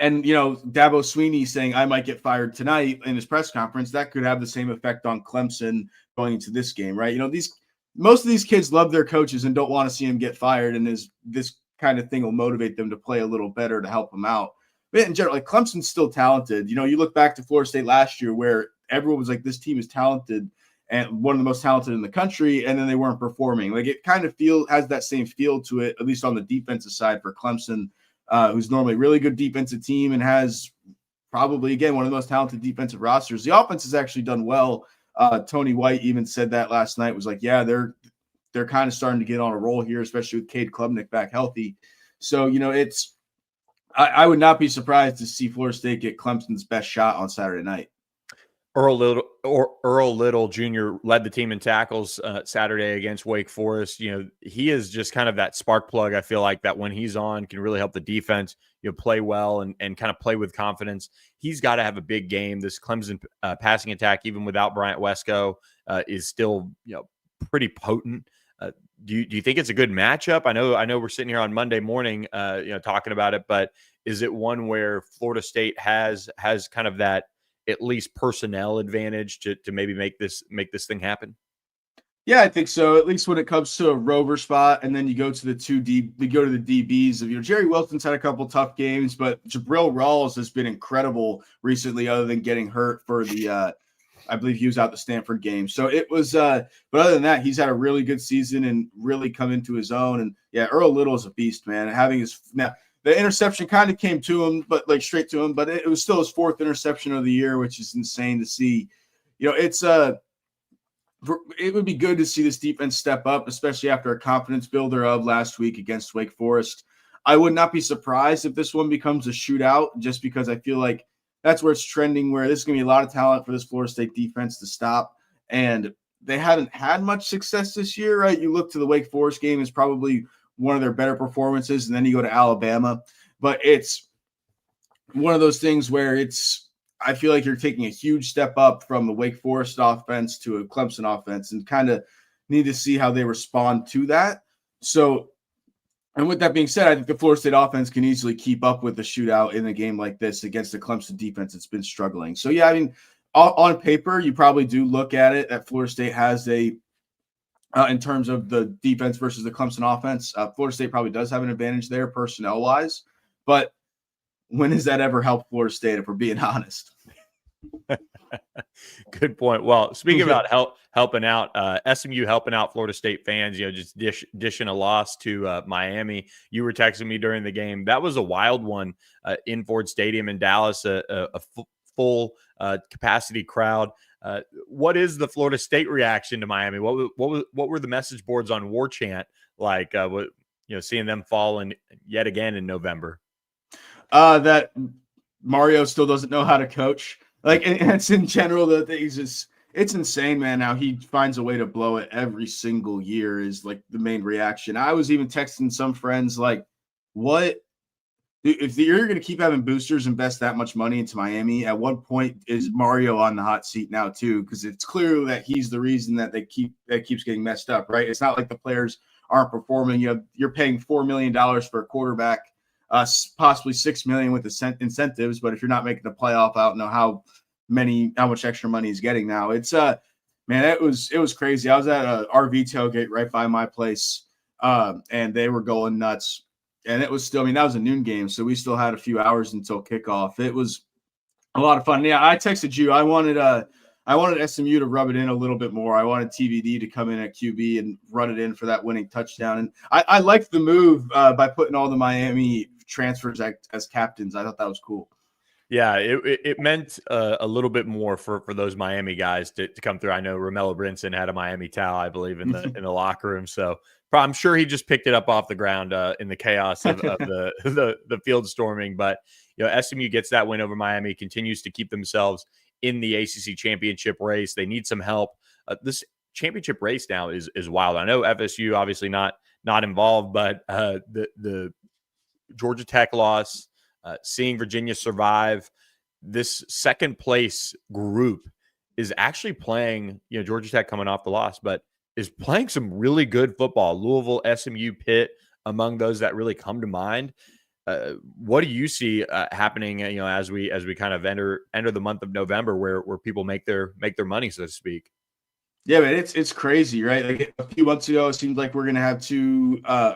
Dabo Sweeney saying I might get fired tonight in his press conference, that could have the same effect on Clemson going into this game, right? Most of these kids love their coaches and don't want to see them get fired, and this kind of thing will motivate them to play a little better to help them out. But in general, like Clemson's still talented. You look back to Florida State last year where everyone was like, this team is talented and one of the most talented in the country, and then they weren't performing. Like it kind of has that same feel to it, at least on the defensive side for Clemson, who's normally a really good defensive team and has probably, again, one of the most talented defensive rosters. The offense has actually done well. Tony White even said that last night, was like, yeah, they're kind of starting to get on a roll here, especially with Cade Klubnik back healthy. So, I would not be surprised to see Florida State get Clemson's best shot on Saturday night. Earl Little Jr. led the team in tackles Saturday against Wake Forest. He is just kind of that spark plug. I feel like that when he's on can really help the defense, play well and kind of play with confidence. He's got to have a big game. This Clemson passing attack, even without Bryant Wesco, is still, pretty potent. Do you think it's a good matchup? I know we're sitting here on Monday morning, talking about it, but is it one where Florida State has kind of that at least personnel advantage to maybe make this thing happen? Yeah, I think so. At least when it comes to a rover spot, and then you go to the DBs of Jerry Wilson's had a couple tough games, but Jabril Rawls has been incredible recently, other than getting hurt for the I believe he was out the Stanford game. So it was, but other than that, he's had a really good season and really come into his own. And yeah, Earl Little is a beast, man. Having his now the interception kind of came to him, but like straight to him, but it was still his 4th interception of the year, which is insane to see. You know, it would be good to see this defense step up, especially after a confidence builder of last week against Wake Forest. I would not be surprised if this one becomes a shootout, just because I feel like that's where it's trending, where this is going to be a lot of talent for this Florida State defense to stop. And they haven't had much success this year, right? You look to the Wake Forest game as probably one of their better performances, and then you go to Alabama. But it's one of those things where I feel like you're taking a huge step up from the Wake Forest offense to a Clemson offense, and kind of need to see how they respond to that. So, and with that being said, I think the Florida State offense can easily keep up with the shootout in a game like this against the Clemson defense that's been struggling. So, yeah, I mean, on paper, you probably do look at it that Florida State has in terms of the defense versus the Clemson offense, Florida State probably does have an advantage there personnel-wise. But when has that ever helped Florida State, if we're being honest? Good point. Well, speaking about helping out, SMU helping out Florida State fans, just dishing a loss to Miami. You were texting me during the game. That was a wild one in Ford Stadium in Dallas, a full capacity crowd. What is the Florida State reaction to Miami? What were the message boards on War Chant like? Seeing them fall yet again in November. That Mario still doesn't know how to coach. Like, and it's in general that it's insane, man. How he finds a way to blow it every single year is like the main reaction. I was even texting some friends like, what if you're going to keep having boosters invest that much money into Miami? At what point is Mario on the hot seat now too? Because it's clear that he's the reason that keeps getting messed up, right? It's not like the players aren't performing. You're paying $4 million for a quarterback. Possibly $6 million with the incentives, but if you're not making the playoff, I don't know how much extra money he's getting now. It's man, it was crazy. I was at a RV tailgate right by my place, and they were going nuts. And it was still, that was a noon game, so we still had a few hours until kickoff. It was a lot of fun. Yeah, I texted you. I wanted SMU to rub it in a little bit more. I wanted TVD to come in at QB and run it in for that winning touchdown. And I liked the move by putting all the Miami transfers as captains. I thought that was cool. Yeah, it meant a little bit more for those Miami guys to come through. I know Romello Brinson had a Miami towel, I believe, in the locker room. So I'm sure he just picked it up off the ground in the chaos of the field storming. But SMU gets that win over Miami, continues to keep themselves in the ACC championship race. They need some help. This championship race now is wild. I know FSU obviously not involved, but the Georgia Tech loss, seeing Virginia survive, this second place group is actually playing, Georgia Tech coming off the loss, but is playing some really good football. Louisville, SMU, Pitt, among those that really come to mind. What do you see happening, as we kind of enter the month of November where people make their money, so to speak? Yeah, man, it's crazy, right? Like a few months ago, it seemed like we're going to have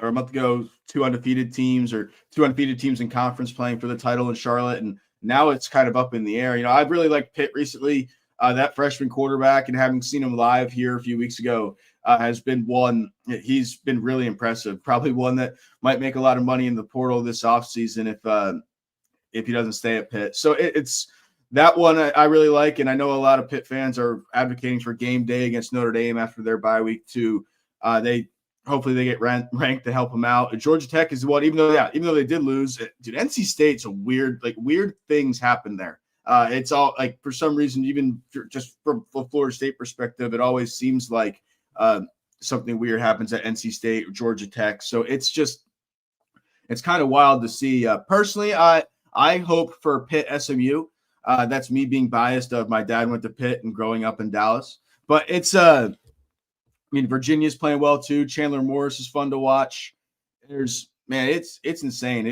or a month ago, two undefeated teams in conference playing for the title in Charlotte. And now it's kind of up in the air. I've really liked Pitt recently. That freshman quarterback, and having seen him live here a few weeks ago, has been one. He's been really impressive. Probably one that might make a lot of money in the portal this offseason if he doesn't stay at Pitt. So it's that one I really like, and I know a lot of Pitt fans are advocating for game day against Notre Dame after their bye week too. Hopefully they get ranked to help them out. Georgia Tech is one, even though they did lose. Dude, NC State's weird things happen there. It's all like, for some reason, even just from a Florida State perspective, it always seems like something weird happens at NC State or Georgia Tech. So it's kind of wild to see. Personally, I hope for Pitt SMU. That's me being biased of my dad went to Pitt and growing up in Dallas. But it's Virginia's playing well too. Chandler Morris is fun to watch. It's insane.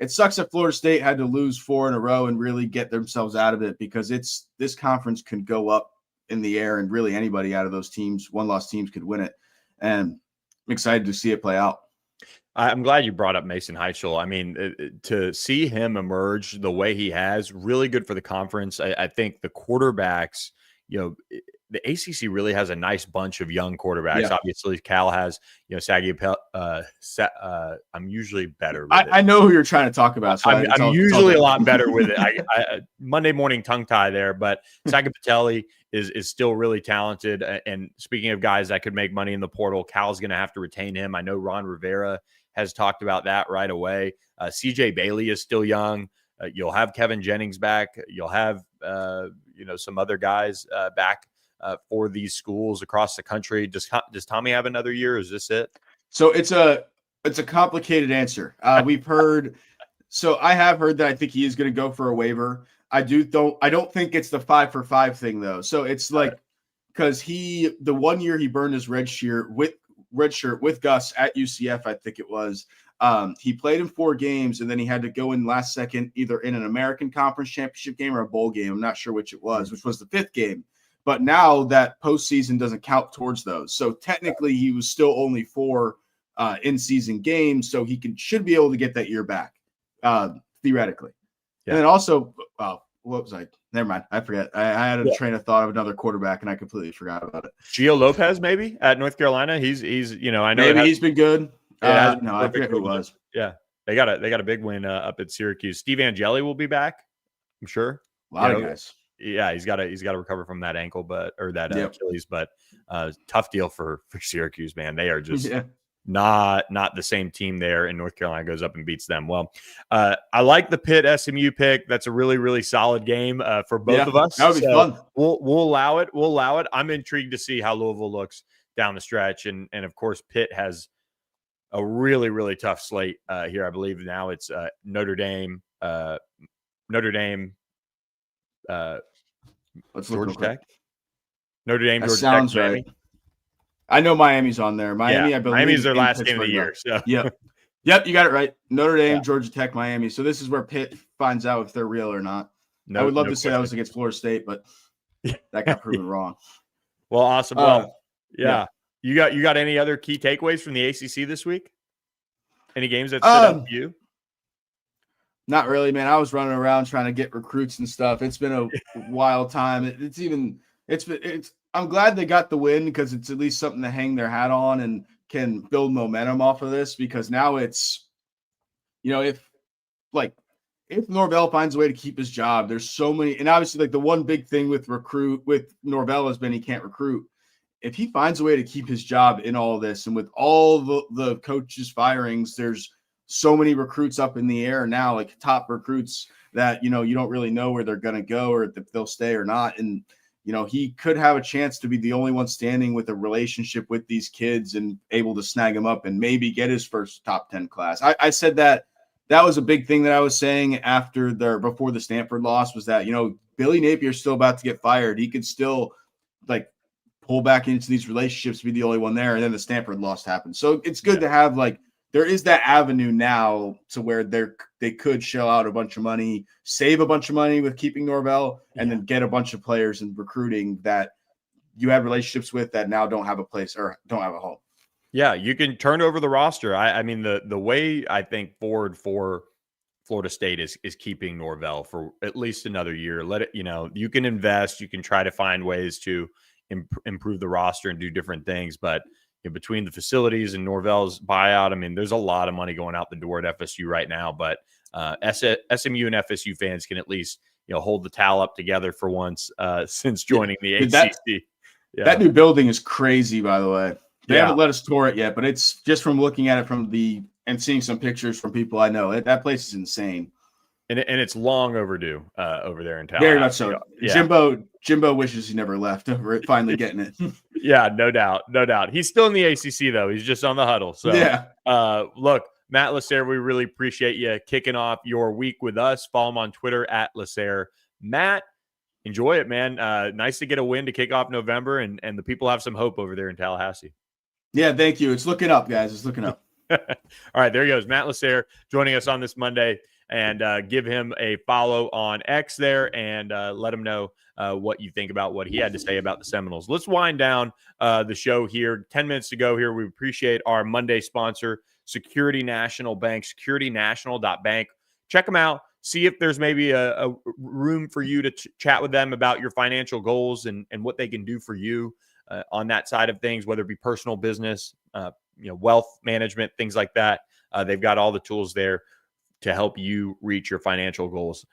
It sucks that Florida State had to lose 4 in a row and really get themselves out of it, because this conference can go up in the air, and really anybody out of those teams, one-loss teams, could win it. And I'm excited to see it play out. I'm glad you brought up Mason Heichel. To see him emerge the way he has, really good for the conference. I think the quarterbacks, the ACC really has a nice bunch of young quarterbacks. Yeah. Obviously, Cal has, I'm usually better with it. I know who you're trying to talk about. So I'm usually a lot better with it. I Monday morning tongue tie there, but Sagapatelli is still really talented. And speaking of guys that could make money in the portal, Cal's going to have to retain him. I know Ron Rivera has talked about that right away. CJ Bailey is still young. You'll have Kevin Jennings back. You'll have, some other guys back for these schools across the country. Does Tommy have another year? Is this it? So it's a complicated answer. We've heard. So I have heard that I think he is going to go for a waiver. I don't think it's the 5 for 5 thing though. So it's like, because the 1 year he burned his red shirt with Gus at UCF, I think it was. He played in 4 games, and then he had to go in last second, either in an American Conference Championship game or a bowl game. I'm not sure which it was, which was the 5th game. But now that postseason doesn't count towards those. So technically he was still only 4 in-season games, so he should be able to get that year back, theoretically. Yeah. And then also, what was I? Never mind. I forget. I had a train of thought of another quarterback, and I completely forgot about it. Gio Lopez, maybe at North Carolina. He's I know maybe he's been good. No, I forget who it was. Yeah, they got a big win up at Syracuse. Steve Angeli will be back, I'm sure. A lot of guys. Yeah, he's got to recover from that ankle, Achilles. But tough deal for Syracuse, man. They are just not the same team there, and North Carolina goes up and beats them. Well, I like the Pitt SMU pick. That's a really, really solid game for both of us. That would be fun. We'll allow it. We'll allow it. I'm intrigued to see how Louisville looks down the stretch, and of course Pitt has a really, really tough slate here. I believe now it's Notre Dame. Georgia Tech. Notre Dame, Georgia sounds Tech, right. I know Miami's on there. Miami, I believe Miami's their last game Pittsburgh of the year. So. Yep, you got it right. Notre Dame, Georgia Tech, Miami. So this is where Pitt finds out if they're real or not. I would love to say that was against Florida State, but that got proven wrong. Well, awesome. Well, You got any other key takeaways from the ACC this week? Any games that stood out to you? Not really, man. I was running around trying to get recruits and stuff. It's been a wild time. I'm glad they got the win, because it's at least something to hang their hat on and can build momentum off of this, because now it's, if Norvell finds a way to keep his job, there's so many, and obviously the one big thing with Norvell has been he can't recruit. If he finds a way to keep his job in all of this, and with all the coaches' firings, there's so many recruits up in the air now, like top recruits that, you don't really know where they're going to go or if they'll stay or not. And, he could have a chance to be the only one standing with a relationship with these kids and able to snag them up and maybe get his first top 10 class. I said that was a big thing that I was saying before the Stanford loss, was that, Billy Napier's still about to get fired. He could still pull back into these relationships, be the only one there. And then the Stanford loss happened. So it's good to have there is that avenue now to where they could shell out a bunch of money, save a bunch of money with keeping Norvell, and then get a bunch of players and recruiting that you have relationships with that now don't have a place or don't have a home. Yeah, you can turn over the roster. I mean, the way I think forward for Florida State is keeping Norvell for at least another year. Let it, you can invest, you can try to find ways to improve the roster and do different things, but between the facilities and Norvell's buyout, I mean, there's a lot of money going out the door at FSU right now, but SMU and FSU fans can at least, hold the towel up together for once since joining the ACC. That new building is crazy, by the way. They haven't let us tour it yet, but it's just from looking at it and seeing some pictures from people I know. That place is insane. And it's long overdue over there in town. Very much so. Yeah. Jimbo wishes he never left over it, finally getting it. Yeah, no doubt. He's still in the ACC, though. He's just on the huddle. So, look, Matt LaSerre, we really appreciate you kicking off your week with us. Follow him on Twitter at LaSerre. Matt, enjoy it, man. Nice to get a win to kick off November, and the people have some hope over there in Tallahassee. Yeah, thank you. It's looking up, guys. It's looking up. All right, there he goes. Matt LaSerre joining us on this Monday. And give him a follow on X there, and let him know what you think about what he had to say about the Seminoles. Let's wind down the show here. 10 minutes to go here. We appreciate our Monday sponsor, Security National Bank, securitynational.bank. Check them out. see if there's maybe a room for you to chat with them about your financial goals and what they can do for you on that side of things, whether it be personal, business, wealth management, things like that. They've got all the tools there to help you reach your financial goals.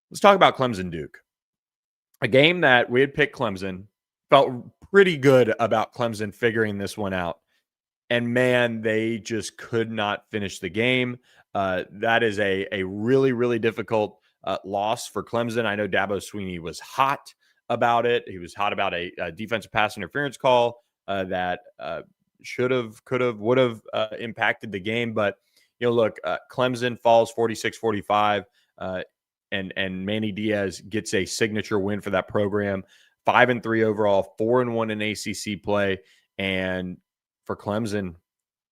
Let's talk about Clemson Duke, a game that we had picked Clemson. Felt pretty good about Clemson figuring this one out. And man, they just could not finish the game. That is a really, really difficult loss for Clemson. I know Dabo Swinney was hot about it. He was hot about a defensive pass interference call that should have, could have, would have impacted the game. But, look, Clemson falls 46-45, and Manny Diaz gets a signature win for that program. 5-3 overall, 4-1 in ACC play, and for Clemson,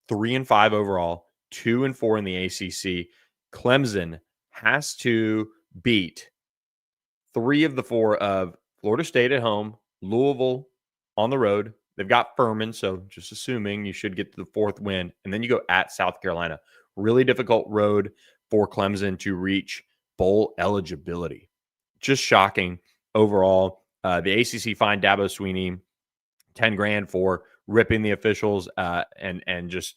3-5 overall, 2-4 in the ACC. Clemson has to beat 3 of the 4 of Florida State at home, Louisville on the road. They've got Furman, so just assuming you should get to the 4th win, and then you go at South Carolina. Really difficult road for Clemson to reach bowl eligibility. Just shocking overall. The ACC fined Dabo Swinney $10,000 for ripping the officials, and just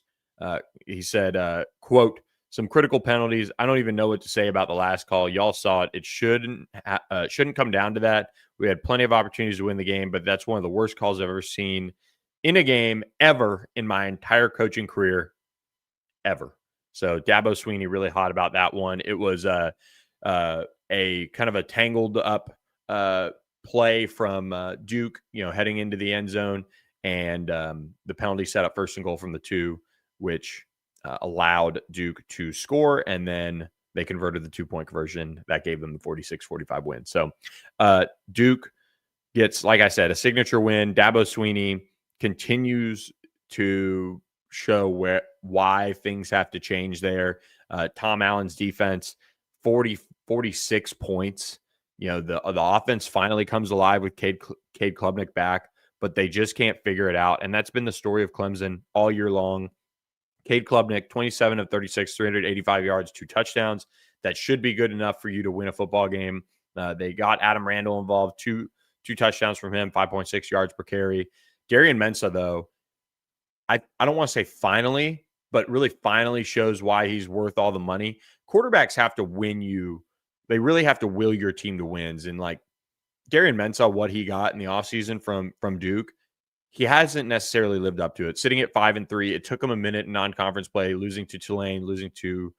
he said, quote, "Some critical penalties. I don't even know what to say about the last call. Y'all saw it. It shouldn't come down to that. We had plenty of opportunities to win the game, but that's one of the worst calls I've ever seen in a game ever in my entire coaching career, ever." So Dabo Swinney really hot about that one. It was a kind of a tangled up play from Duke, heading into the end zone, and the penalty set up 1st and goal from the 2, which allowed Duke to score, and then they converted the 2-point conversion that gave them the 46-45 win. So Duke gets, like I said, a signature win. Dabo Swinney continues to show why things have to change there. Tom Allen's defense, 46 points. The offense finally comes alive with Cade Klubnik back, but they just can't figure it out. And that's been the story of Clemson all year long. Cade Klubnik, 27 of 36, 385 yards, 2 touchdowns. That should be good enough for you to win a football game. They got Adam Randall involved, two touchdowns from him, 5.6 yards per carry. Darian Mensah, though, I don't want to say finally, but really finally shows why he's worth all the money. Quarterbacks have to win you. They really have to will your team to wins. And like Darian Mensah, what he got in the offseason from Duke, he hasn't necessarily lived up to it. Sitting at 5-3, it took him a minute in non-conference play, losing to Tulane, losing to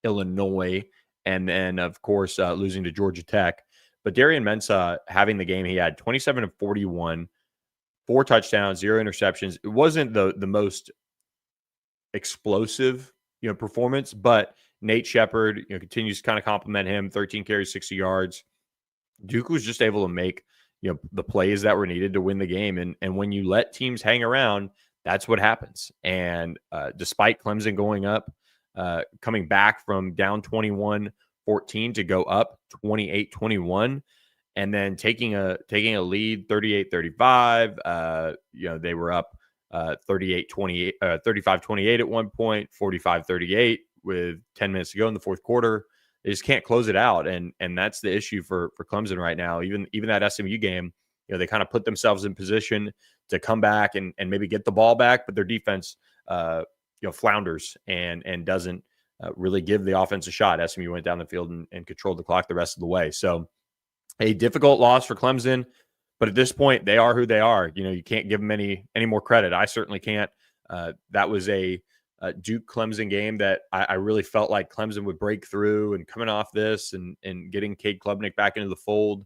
Illinois, and then, of course, losing to Georgia Tech. But Darian Mensah, having the game he had, 27 of 41, 4 touchdowns, 0 interceptions. It wasn't the most explosive, performance, but Nate Shepard, continues to kind of compliment him. 13 carries, 60 yards. Duke was just able to make, the plays that were needed to win the game. And when you let teams hang around, that's what happens. And despite Clemson going up, coming back from down 21-14 to go up 28-21, and then taking a lead 38-35, they were up 35-28 at one point, 45-38 with 10 minutes to go in the 4th quarter. They just can't close it out. And that's the issue for Clemson right now. Even that SMU game, they kind of put themselves in position to come back and maybe get the ball back, but their defense, flounders and doesn't really give the offense a shot. SMU went down the field and controlled the clock the rest of the way. So a difficult loss for Clemson, but at this point, they are who they are. You can't give them any more credit. I certainly can't. That was a Duke Clemson game that I really felt like Clemson would break through, and coming off this and getting Cade Klubnik back into the fold,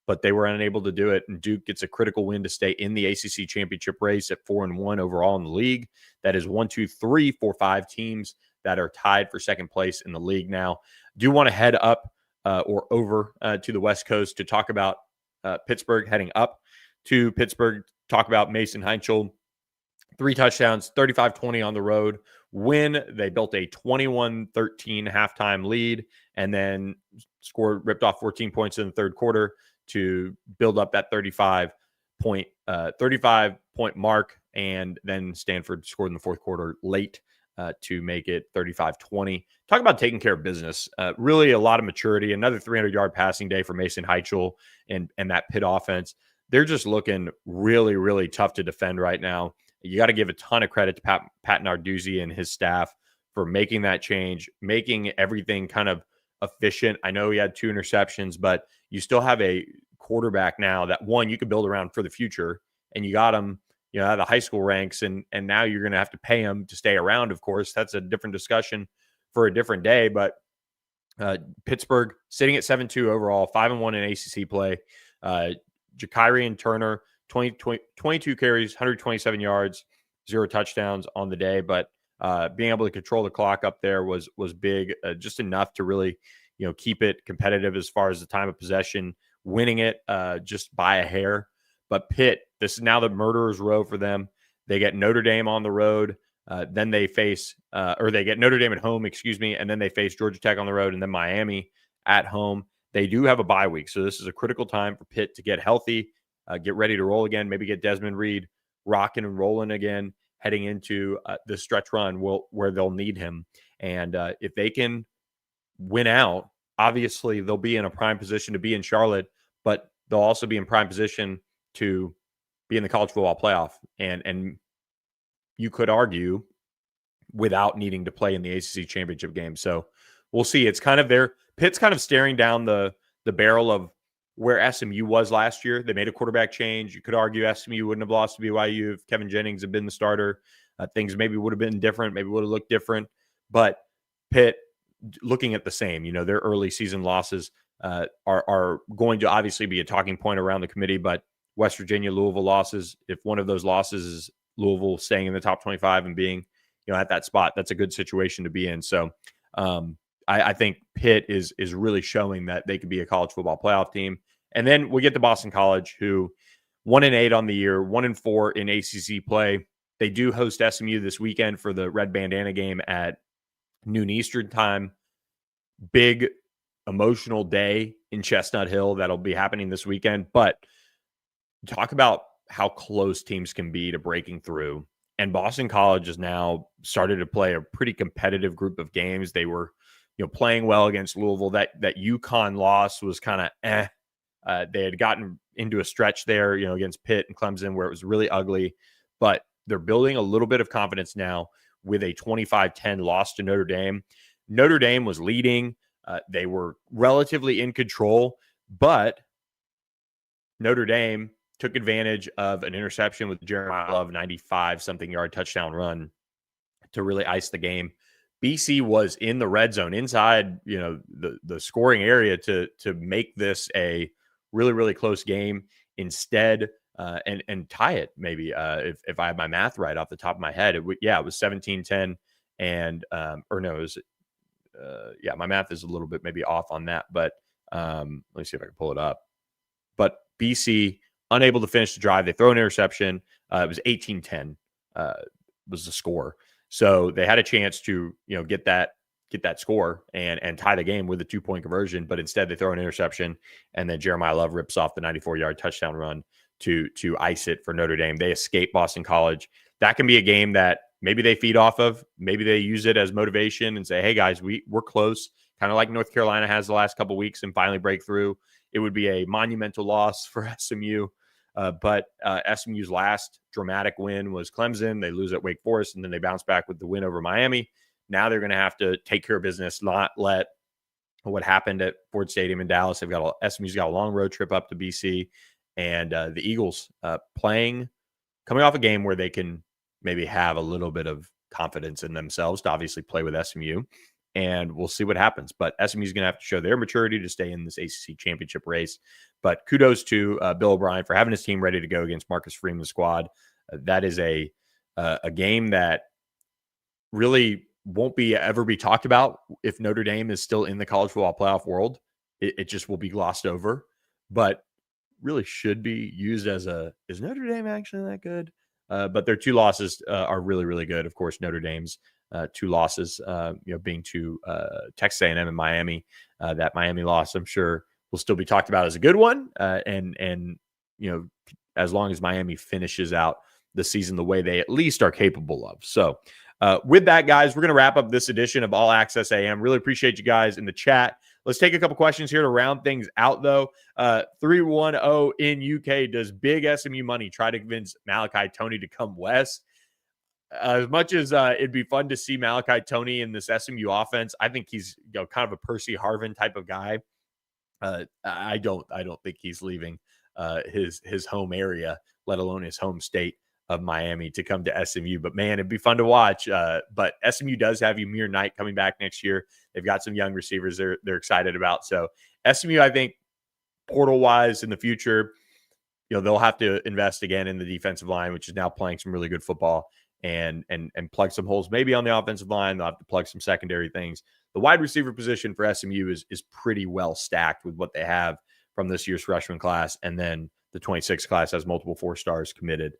but they were unable to do it. And Duke gets a critical win to stay in the ACC championship race at 4-1 overall in the league. That is 1, 2, 3, 4, 5 teams that are tied for 2nd place in the league now. Do want to head up or over to the West Coast to talk about Pittsburgh, heading up to Pittsburgh, talk about Mason Heinchel. 3 touchdowns, 35-20 on the road win. They built a 21-13 halftime lead and then ripped off 14 points in the 3rd quarter to build up that 35-point mark. And then Stanford scored in the 4th quarter late to make it 35-20. Talk about taking care of business. Really a lot of maturity. Another 300-yard passing day for Mason Heichel and that Pitt offense. They're just looking really, really tough to defend right now. You got to give a ton of credit to Pat Narduzzi and his staff for making that change, making everything kind of efficient. I know he had 2 interceptions, but you still have a quarterback now that, one, you could build around for the future, and you got him, out of the high school ranks, and now you're going to have to pay him to stay around. Of course, that's a different discussion for a different day, but Pittsburgh sitting at 7-2 overall, 5-1 in ACC play. Jakirian Turner, 22 carries, 127 yards, 0 touchdowns on the day, but being able to control the clock up there was big, just enough to really, keep it competitive as far as the time of possession, winning it just by a hair. But Pitt, this is now the murderer's row for them. They get Notre Dame on the road. Then they face, they get Notre Dame at home, and then they face Georgia Tech on the road, and then Miami at home. They do have a bye week, so this is a critical time for Pitt to get healthy, get ready to roll again, maybe get Desmond Reed rocking and rolling again, heading into the stretch run where they'll need him. And if they can win out, obviously they'll be in a prime position to be in Charlotte, but they'll also be in prime position to be in the college football playoff. And you could argue without needing to play in the ACC championship game. So we'll see. It's kind of Pitt's kind of staring down the barrel of where SMU was last year. They made a quarterback change. You could argue SMU wouldn't have lost to BYU if Kevin Jennings had been the starter. Things maybe would have been different, maybe would have looked different. But Pitt, looking at the same, their early season losses are going to obviously be a talking point around the committee. But West Virginia, Louisville losses, if one of those losses is Louisville staying in the top 25 and being, at that spot, that's a good situation to be in. So I think Pitt is really showing that they could be a college football playoff team. And then we get to Boston College, who 1-8 on the year, 1-4 in ACC play. They do host SMU this weekend for the Red Bandana game at noon Eastern time. Big emotional day in Chestnut Hill that'll be happening this weekend. But talk about how close teams can be to breaking through. And Boston College has now started to play a pretty competitive group of games. They were, playing well against Louisville. That UConn loss was kind of they had gotten into a stretch there, against Pitt and Clemson where it was really ugly. But they're building a little bit of confidence now with a 25-10 loss to Notre Dame. Notre Dame was leading. They were relatively in control, but Notre Dame took advantage of an interception with Jeremiah Love, 95-something yard touchdown run to really ice the game. BC was in the red zone inside, the scoring area to make this a really, really close game instead, and tie it maybe if I have my math right off the top of my head. It was 17-10 and my math is a little bit maybe off on that, but let me see if I can pull it up. But BC unable to finish the drive. They throw an interception. It was 18-10 was the score. So they had a chance to, get that score and tie the game with a 2-point conversion, but instead they throw an interception, and then Jeremiah Love rips off the 94-yard touchdown run to ice it for Notre Dame. They escape Boston College. That can be a game that maybe they feed off of. Maybe they use it as motivation and say, hey guys, we're close, kind of like North Carolina has the last couple of weeks, and finally break through. It would be a monumental loss for SMU. But SMU's last dramatic win was Clemson. They lose at Wake Forest, and then they bounce back with the win over Miami. Now they're going to have to take care of business, not let what happened at Ford Stadium in Dallas. SMU's got a long road trip up to BC, and the Eagles coming off a game where they can maybe have a little bit of confidence in themselves to obviously play with SMU. And we'll see what happens. But SMU is going to have to show their maturity to stay in this ACC championship race. But kudos to Bill O'Brien for having his team ready to go against Marcus Freeman's squad. That is a game that really won't ever be talked about if Notre Dame is still in the college football playoff world. It just will be glossed over. But really should be used as is Notre Dame actually that good? But their 2 losses are really, really good. Of course, Notre Dame's 2 losses, being to Texas A&M and Miami. That Miami loss, I'm sure, will still be talked about as a good one. And as long as Miami finishes out the season the way they at least are capable of. So With that, guys, we're going to wrap up this edition of All Access AM. Really appreciate you guys in the chat. Let's take a couple questions here to round things out, though. 310 in UK. Does big SMU money try to convince Malachi Tony to come west? As much as it'd be fun to see Malachi Tony in this SMU offense, I think he's kind of a Percy Harvin type of guy. I don't think he's leaving his home area, let alone his home state of Miami, to come to SMU. But man, it'd be fun to watch. But SMU does have Ymir Knight coming back next year. They've got some young receivers they're excited about. So SMU, I think, portal wise in the future, they'll have to invest again in the defensive line, which is now playing some really good football, and plug some holes maybe on the offensive line. They'll have to plug some secondary things. The wide receiver position for SMU is pretty well stacked with what they have from this year's freshman class. And then the 26 class has multiple 4-stars committed.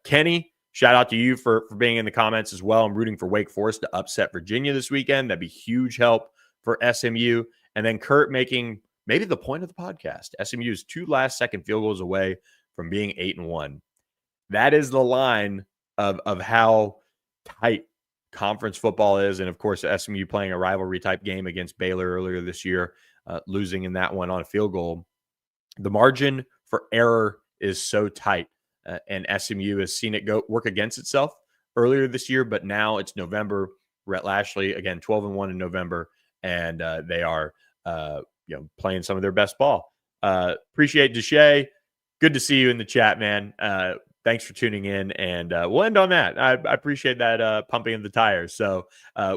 Kenny, shout out to you for being in the comments as well. I'm rooting for Wake Forest to upset Virginia this weekend. That'd be huge help for SMU. And then Kurt making maybe the point of the podcast. SMU's 2 last-second field goals away from being 8-1. That is the line of how tight conference football is. And of course, SMU playing a rivalry type game against Baylor earlier this year, losing in that one on a field goal. The margin for error is so tight, and SMU has seen it work against itself earlier this year, but now it's November. Rhett Lashley, again, 12-1 in November, and they are playing some of their best ball. Appreciate Deshay. Good to see you in the chat, man. Thanks for tuning in, and we'll end on that. I appreciate that pumping of the tires. So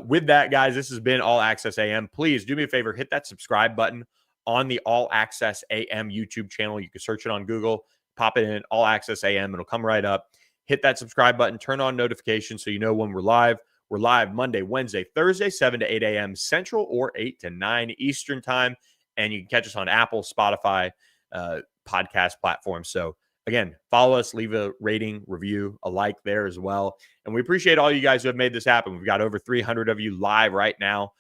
with that, guys, this has been All Access AM. Please do me a favor, hit that subscribe button on the All Access AM YouTube channel. You can search it on Google, pop it in All Access AM, it'll come right up. Hit that subscribe button, turn on notifications so you know when we're live. We're live Monday, Wednesday, Thursday, 7 to 8 a.m. Central or 8 to 9 Eastern time. And you can catch us on Apple, Spotify, podcast platforms. So again, follow us, leave a rating, review, a like there as well. And we appreciate all you guys who have made this happen. We've got over 300 of you live right now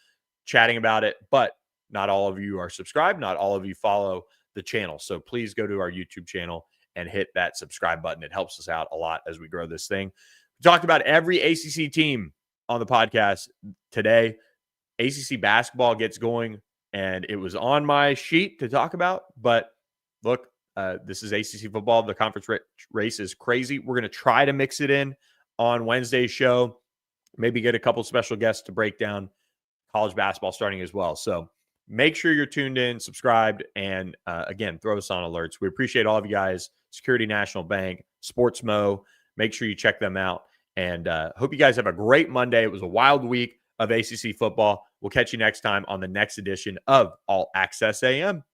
chatting about it, but not all of you are subscribed. Not all of you follow the channel. So please go to our YouTube channel and hit that subscribe button. It helps us out a lot as we grow this thing. We talked about every ACC team on the podcast today. ACC basketball gets going, and it was on my sheet to talk about, but look, this is ACC football. The conference race is crazy. We're going to try to mix it in on Wednesday's show, maybe get a couple special guests to break down college basketball starting as well. So make sure you're tuned in, subscribed, and again, throw us on alerts. We appreciate all of you guys. Security National Bank, Sportsmo. Make sure you check them out. And hope you guys have a great Monday. It was a wild week of ACC football. We'll catch you next time on the next edition of All Access AM.